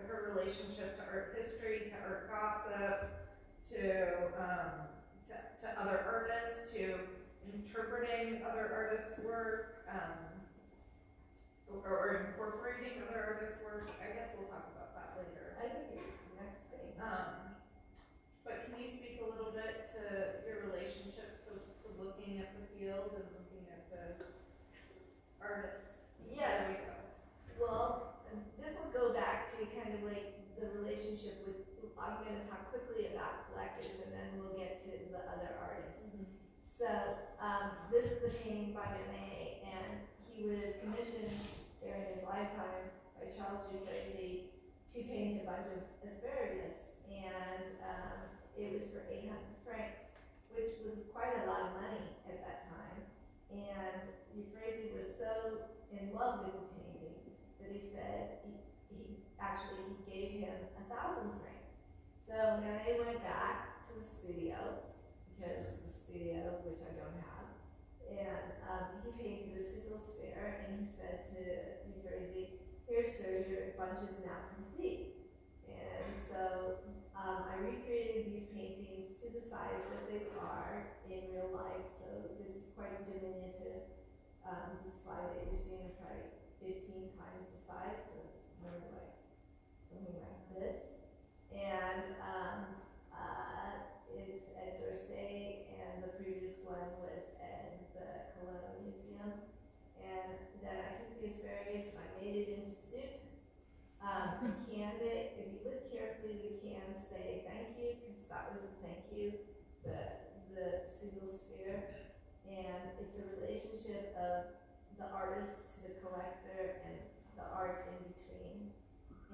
her relationship to art history, to art gossip, to other artists, to interpreting other artists' work, or incorporating other artists' work. I guess we'll talk about that later. I think it's the next thing. But can you speak a little bit to your relationship to looking at the field and looking at the artists? Yes. There we go. Well, this will go back to kind of like the relationship with, I'm going to talk quickly about collectors and then we'll get to the other artists. So, this is a painting by Manet, and he was commissioned during his lifetime by Charles Dikeou to paint a bunch of asparagus, and it was for 800 francs, which was quite a lot of money at that time. And Dikeou was so in love with the painting that he said he gave him 1,000 francs. So Manet went back to the studio, because the studio, which I don't have, and he painted a single sphere, and he said to Dikeou, "Here, sir, your bunch is now complete." And so I recreated these paintings to the size that they are in real life. So this is quite diminutive. The slide that you're seeing is probably 15 times the size, so it's more like something like this. And it's at D'Orsay, and the previous one was at the Cologne Museum. And then I took the asparagus and I made it into soup. I canned it. If you look carefully, the cans say thank you, because that was a thank you, the single sphere. And it's a relationship of the artist to the collector and the art in between.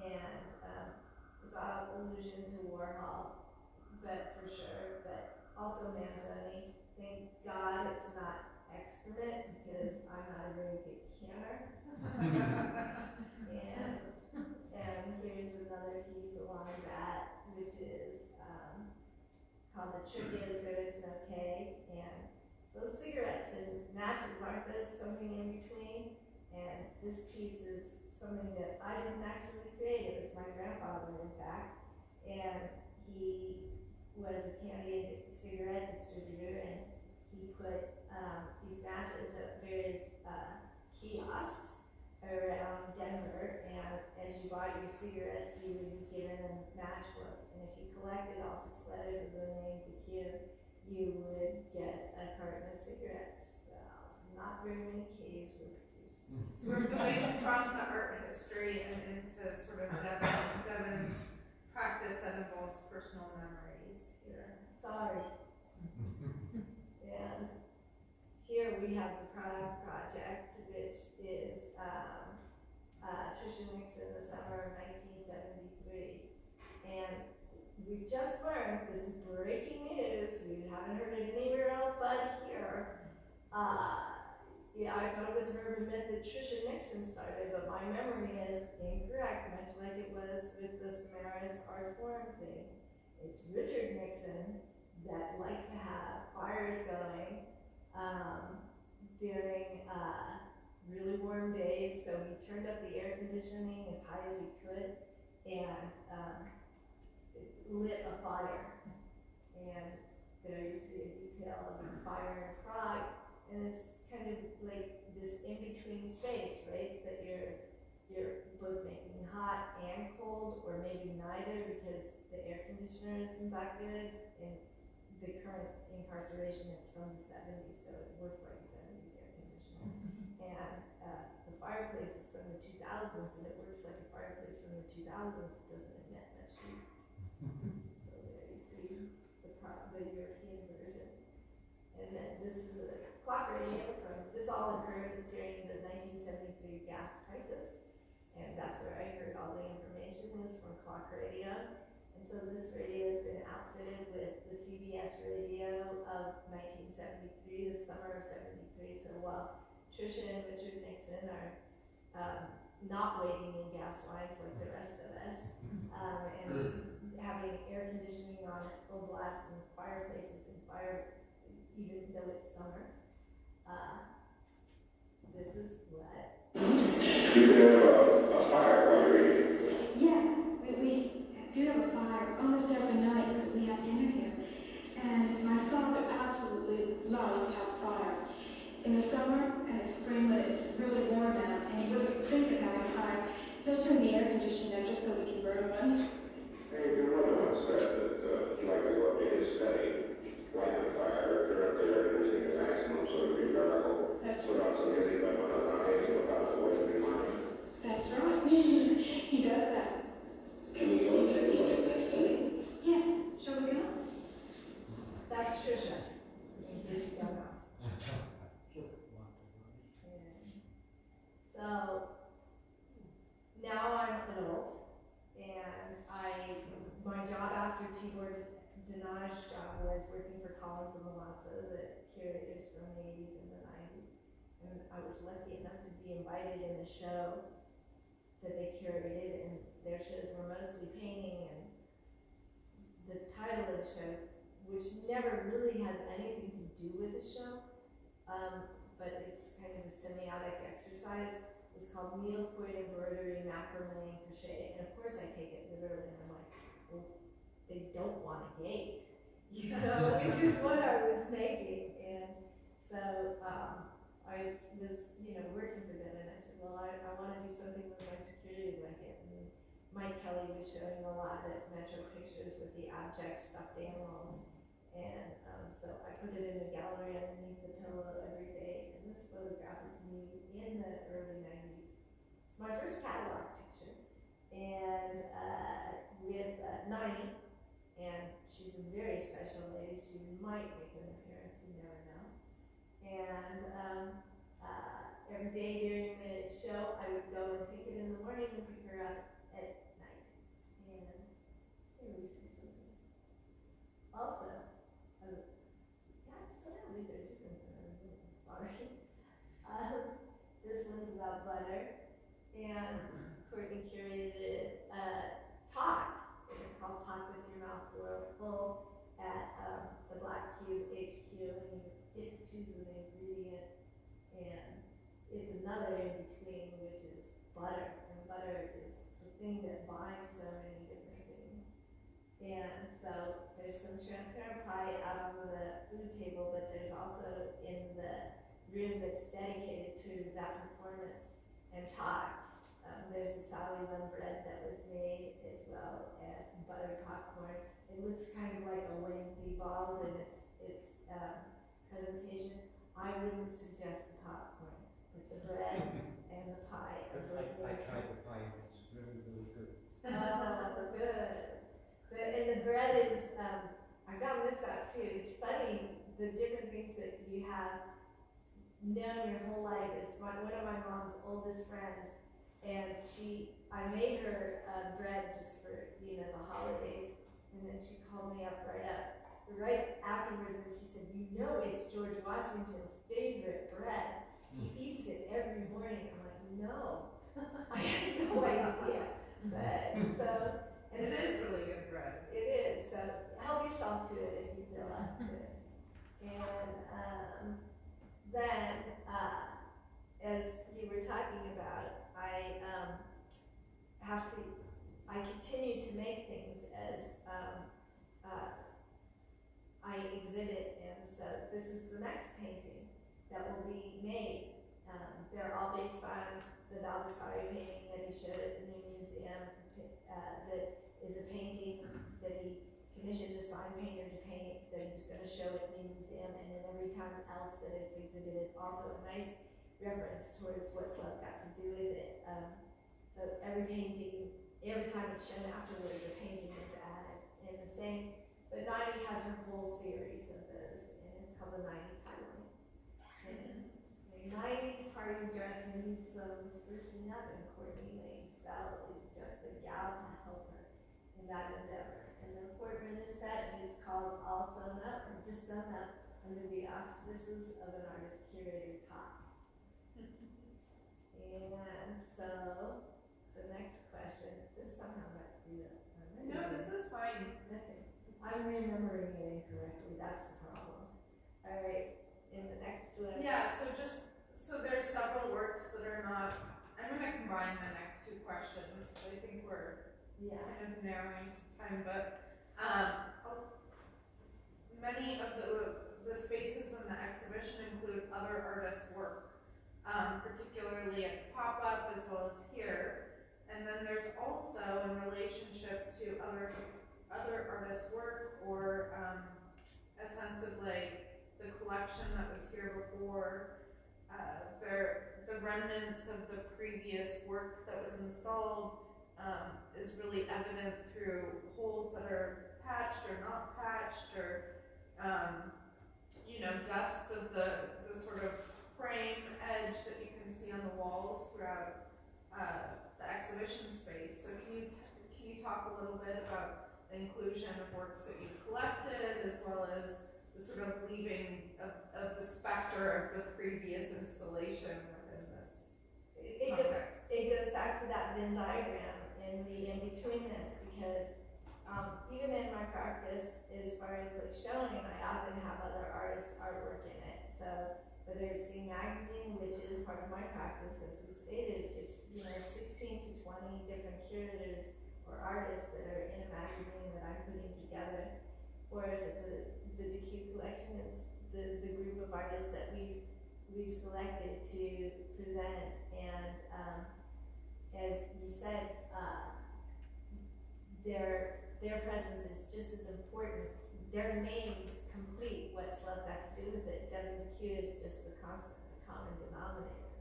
And it's an allusion to Warhol, but for sure, but also Manzoni. Thank God it's not excrement, because I'm not a very good canner. and here's another piece along that, which is called The Trick Is There Is No K. And so cigarettes and matches, aren't those something in between? And this piece is something that I didn't actually create. It was my grandfather, in fact. And he was a Canadian cigarette distributor, and he put these matches at various kiosks around Denver, and as you bought your cigarettes, you would be given a matchbook, and if you collected all 6 letters of the name Dikeou, you would get a carton of cigarettes. Not very many K's were produced. So we're moving from the art history and into sort of Devon's practice that involves personal memories here. Sorry. And here we have the product project, which is Trisha Nixon, the summer of 1973. And we've just learned, this is breaking news, we haven't heard it anywhere else but here. Yeah, I thought it was an urban myth that Trisha Nixon started, but my memory is incorrect, much like it was with the Samaras Art Forum thing. It's Richard Nixon that liked to have fires going during really warm days, so he turned up the air conditioning as high as he could and lit a fire. And there you see a detail of a fire in Prague, and it's kind of like this in-between space, right? That you're both making hot and cold, or maybe neither, because the air conditioner isn't that good. And the current incarceration is from the 70s, so it works like a 70s air conditioner. And the fireplace is from the 2000s, and it works like a fireplace from the 2000s. It doesn't emit much sheet. So there you see the European version. And then this is a clock radio this all occurred during the 1973 gas crisis. And that's where I heard all the information was from clock radio. And so this radio has been outfitted with the CBS radio of 1973, the summer of 73. So while Tricia and Richard Nixon are not waiting in gas lines like the rest of us, and having air conditioning on at full blast in fireplaces and even though it's summer, this is what. You can have a fire while you're eating. Yeah, we do have a fire almost every night because we have dinner here. And my father absolutely loves to have a fire. In the summer and in spring when it's really warm out and he wouldn't think of having a fire, he'll turn the air conditioner just so we can burn one. Hey, your mother once said that you'd like to go up to his study, light the fire, turn up the air conditioning to maximum so it'll be dark. That's Put on some music by one of our hands and about the way to be mine. That's right. He does that. Can we go and take a look at that study? Yes, shall we go? That's Trisha. In case you don't know. So now I'm an adult, and my job after Tibor Dinaj's job was working for Collins and Malazzo, the curators from the 80s and the 90s. And I was lucky enough to be invited in a show that they curated, and their shows were mostly painting. And the title of the show, which never really has anything to do with the show, but it's kind of a semiotic exercise, was called Needlepoint Embroidery, Macrame, and Crochet. And of course I take it literally, and I'm like, well, they don't want a gate, you know, which is what I was making. And so I was, working for them, and I said, well, I want to do something with my security blanket. And Mike Kelly was showing a lot at Metro Pictures with the abject stuffed animals. And so I put it in the gallery underneath the pillow every day. And this photograph is me in the early 90s. It's my first catalog picture. And with 90. And she's a very special lady. She might make an appearance, you never know. And every day during the show, I would go and take it in the morning and pick her up at night. And here we see something. Also, so now these are different than I was sorry. This one's about butter, and Courtney curated talk. It's called Talk with Your Mouth Full at the Black Cube HQ, and you get to choose an ingredient. And it's another in between, which is butter, and butter is the thing that binds so many different things. And so there's some transparent pie out on the food table, but there's also in the room that's dedicated to that performance and talk. There's a Sally Lynn bread that was made, as well as buttered popcorn. It looks kind of like a wimpy ball in its presentation. I wouldn't suggest the popcorn, but the bread and the pie are both I tried the pie, and it's really, really good. Oh, good. And the bread is, I found this out too. It's funny, the different things that you have known your whole life. It's one of my mom's oldest friends, and I made her bread just for, the holidays, and then she called me up right afterwards, and she said, it's George Washington's favorite bread. He eats it every morning. I'm like, no, I had no idea. But, and it is really good bread. It is, so help yourself to it if you feel up to it. And then, as you were talking about, I continue to make things as I exhibit, and so this is the next painting that will be made. They're all based on the Baldessari painting that he showed at the new museum, that is a painting that he commissioned a sign painter to paint, that he was going to show at the new museum, and then every time else that it's exhibited, also a nice reference towards what Stell got to do with it. So every painting every time it's shown afterwards, a painting is added. And the same, but 90 has her whole series of those, and it's called the 90 timeline. And the 90s party dress needs some sprucing up, and Courtney Lane Stell is just the gal to help her in that endeavor. And the Portman is set, and it's called All Sewn Up, or just Sewn Up, under the auspices of an artist curator top. And so, the next question, this somehow got screwed up. No, this is fine. Okay. I'm remembering it incorrectly, that's the problem. Alright, in the next one. Yeah, so there's several works that are not, I'm gonna combine the next two questions, because I think we're Yeah. kind of narrowing some time, but, many of the spaces in the exhibition include other artists' work, particularly at the pop-up as well as here. And then there's also, in relationship to other artists' work, or a sense of like the collection that was here before, the remnants of the previous work that was installed is really evident through holes that are patched or not patched, or dust of the sort of frame edge that you can see on the walls throughout the exhibition space. So can you talk a little bit about the inclusion of works that you've collected, as well as the sort of leaving of the specter of the previous installation within this context? It goes back to that Venn diagram in the in-betweenness, because even in my practice, as far as like showing, I often have other artists' artwork in it. So whether it's E Magazine, which is part of my practice, as we stated, it's 16 to 20 different curators or artists that are in a magazine that I'm putting together. Or if it's the Dikeou Collection, it's the group of artists that we've selected to present. And as you said, their presence is just as important. Their names complete what's love got to do with it. Devon Dikeou is just the constant, the common denominator.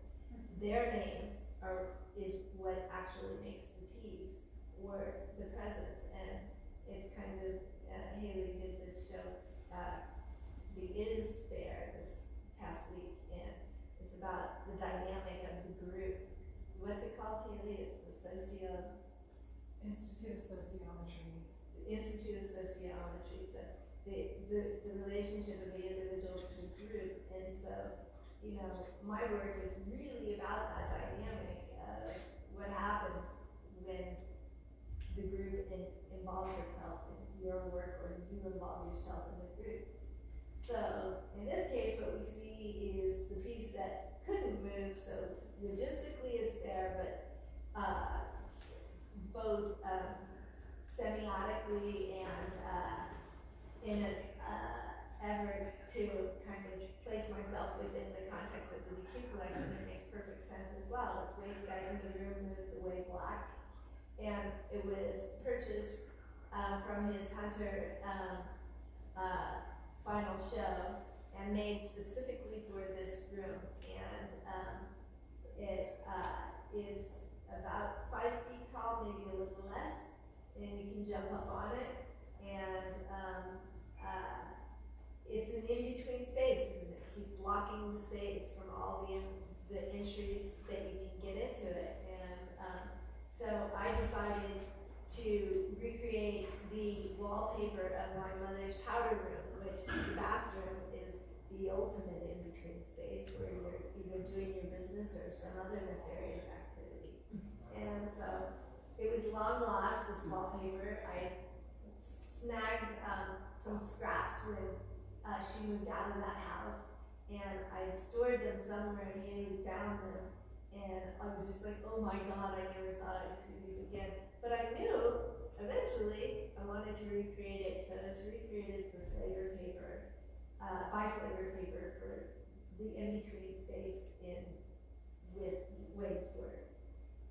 Their names is what actually makes the piece or the presence. And it's kind of, Haley did this show, the Is Fair this past week, and it's about the dynamic of the group. What's it called, Haley? It's the Institute of Sociometry. Institute of Sociometry. So the relationship of the individual to the group. And so, my work is really about that dynamic of what happens when the group involves itself in your work, or you involve yourself in the group. So in this case, what we see is the piece that couldn't move, so logistically it's there, but both semiotically and in an effort to kind of place myself within the context of the Dikeou Collection, it makes perfect sense as well. It's Wade Guy in the Room with the Way Black, and it was purchased from his Hunter final show and made specifically for this room. And it is about 5 feet tall, maybe a little less, and you can jump up on it. And it's an in-between space, isn't it? He's blocking the space from all the entries that you can get into it. And so I decided to recreate the wallpaper of my mother's powder room, which the bathroom is the ultimate in-between space where you're either doing your business or some other nefarious activity. And so it was long lost, this wallpaper. I snagged some scraps when she moved out of that house, and I stored them somewhere, and Haley found them, and I was just like, oh my God, I never thought I'd see these again. But I knew eventually I wanted to recreate it, so it's recreated for flavor paper, by flavor paper for the in-between space with Wade's work.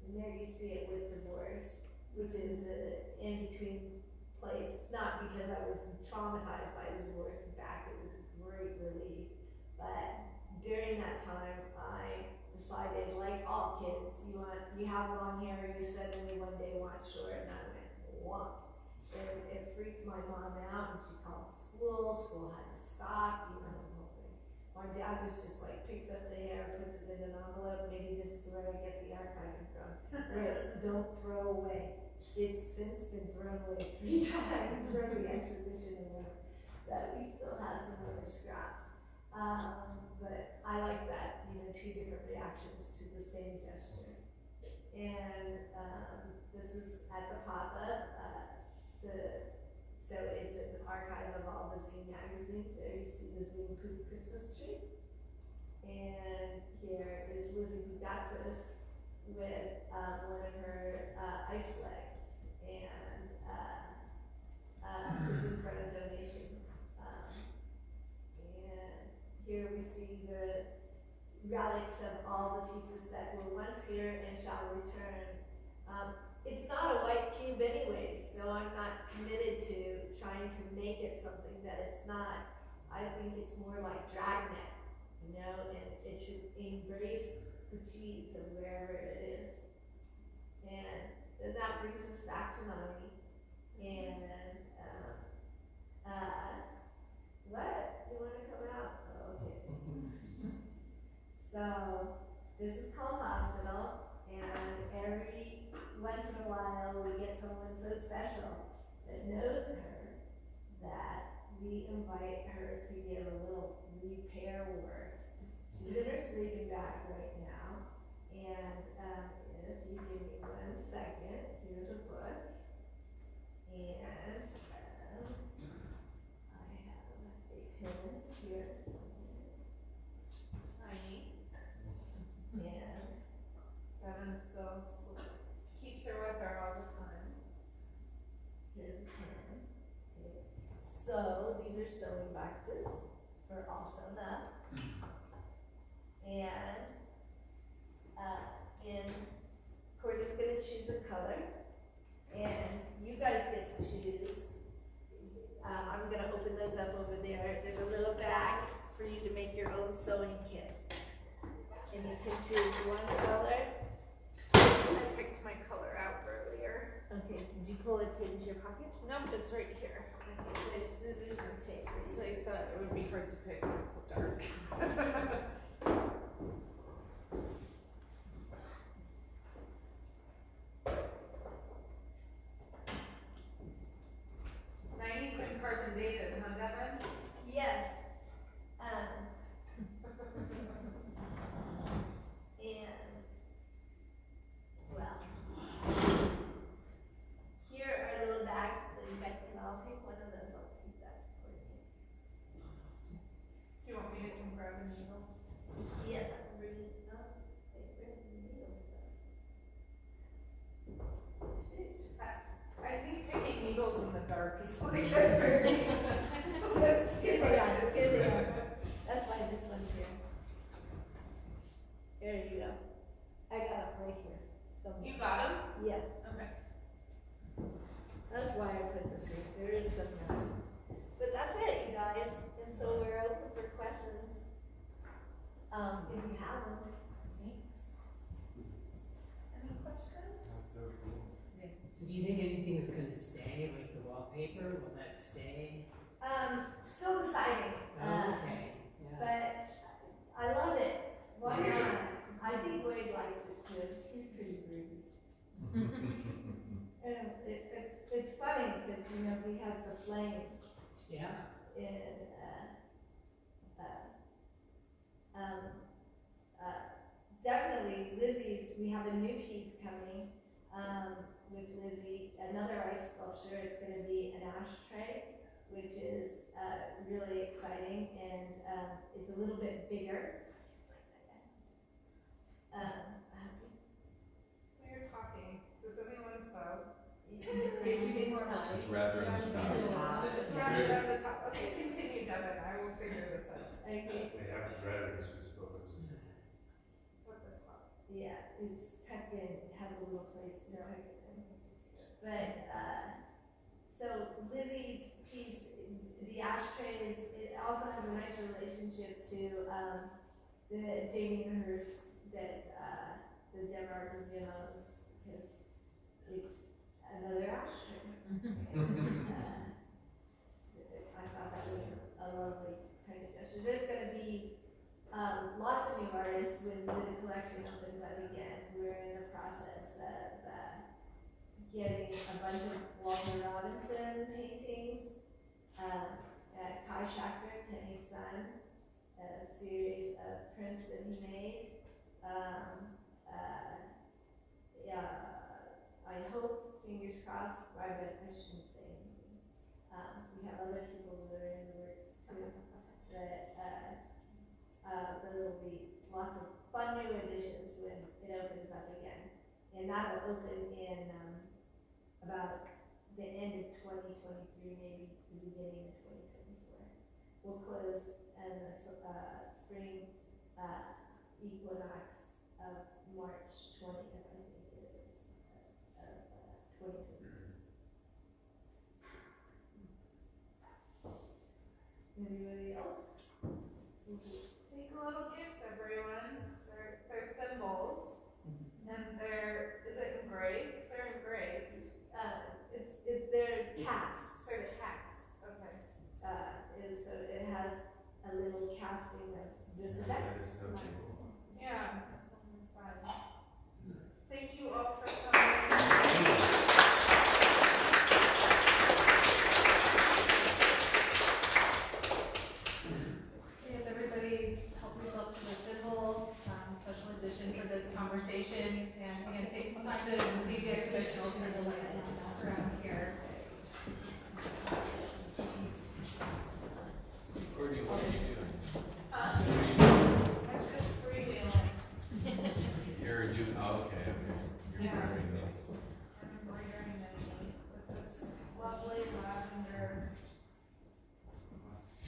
And there you see it with divorce, which is an in-between place. It's not because I was traumatized by the divorce. In fact, it was a great relief. But during that time, I decided, like all kids, you have long hair, you suddenly one day want short, and I went, what? And it freaked my mom out, and she called school had to stop, the whole thing. My dad was just like, picks up the hair, puts it in an envelope, maybe this is where I get the archiving from, where it's don't throw away. It's since been thrown away 3 times from the exhibition and that we still have some other scraps. But I like that, 2 different reactions to the same gesture. And this is at the pop-up. So it's an archive of all the zine magazines. There you see the Zine Poop Christmas tree. And here is Lizzie Bugatsis with one of her ice legs. And it's in front of donation. And here we see the relics of all the pieces that were once here and shall return. It's not a white cube anyways, so I'm not committed to trying to make it something that it's not. I think it's more like dragnet, and it should embrace the cheese of wherever it is. And then that brings us back to Nani. And what? You want to come out? Oh, okay. So this is called Hospital, and every once in a while we get someone so special that knows her that we invite her to give a little repair work. She's in her sleeping bag right now, and if you give me 1 second, here's a book, and I have a pen here somewhere. Tiny. And Devon still keeps her with her all the time. here's a pen. Okay. So these are sewing boxes for all sewn up. And Courtney's gonna choose a color, and you guys get to choose. I'm gonna open those up over there. There's a little bag for you to make your own sewing kit. And you can choose one color. I picked my color out earlier. Okay, did you pull it into your pocket? Nope, it's right here. Okay, there's scissors and tape. So I thought it would be hard to pick in the dark. 90's been carbon dated, huh, Devon? Yes. Well, here are little bags, so you guys can all take one of those. I'll keep that for you. Do you want me to come grab a needle? Yes, I can bring it up. Wait, where's the needles though? Shoot. I think picking needles in the dark is like good for me. Let's Here they are, here they are. That's why this one's here. There you go. I got it right here. Somewhere. You got them? Yes, Okay. that's why I put this in. There is some numbers. But that's it, you guys. And so we're open for questions. If you have them. Thanks. Any questions? So cool. So do you think anything is going to stay, like the wallpaper? Will that stay? Still deciding. Okay. Yeah. But I love it. Why not? I think Wade likes it too. He's pretty groovy. And it's funny because he has the flames. Yeah. And definitely Lizzie's. We have a new piece coming with Lizzie. Another ice sculpture. It's going to be an ashtray, which is really exciting, and it's a little bit bigger. We're talking. Does anyone sew? It's wrapped around the top. It's wrapped around the top. Okay, continue, Devon. I will figure this out. Okay. We have thread as we spoke. It's at the top. Yeah, it's tucked in. It has a little place to tuck it in. But so Lizzie's piece, the ashtray it also has a nice relationship to the Damien Hirst that, the Denmark Museum owns, because it's another ashtray. I thought that was a lovely kind of gesture. There's gonna be, lots of new artists when the collection opens up again. We're in the process of, getting a bunch of Walter Robinson paintings, Kai Shachter, Kenny's son, a series of prints that he made. I hope, fingers crossed, I shouldn't say anything. We have other people that are in the works too, that, those will be lots of fun new additions when it opens up again. And that'll open in, about the end of 2023, maybe the beginning of 2024. We'll close in the spring equinox of March 20th, I think it is, of 2023. Anybody else? Take a little gift, everyone. They're thimbles, and is it engraved? They're engraved. They're casts. They're cast. Okay. So it has a little casting of this event. Yeah.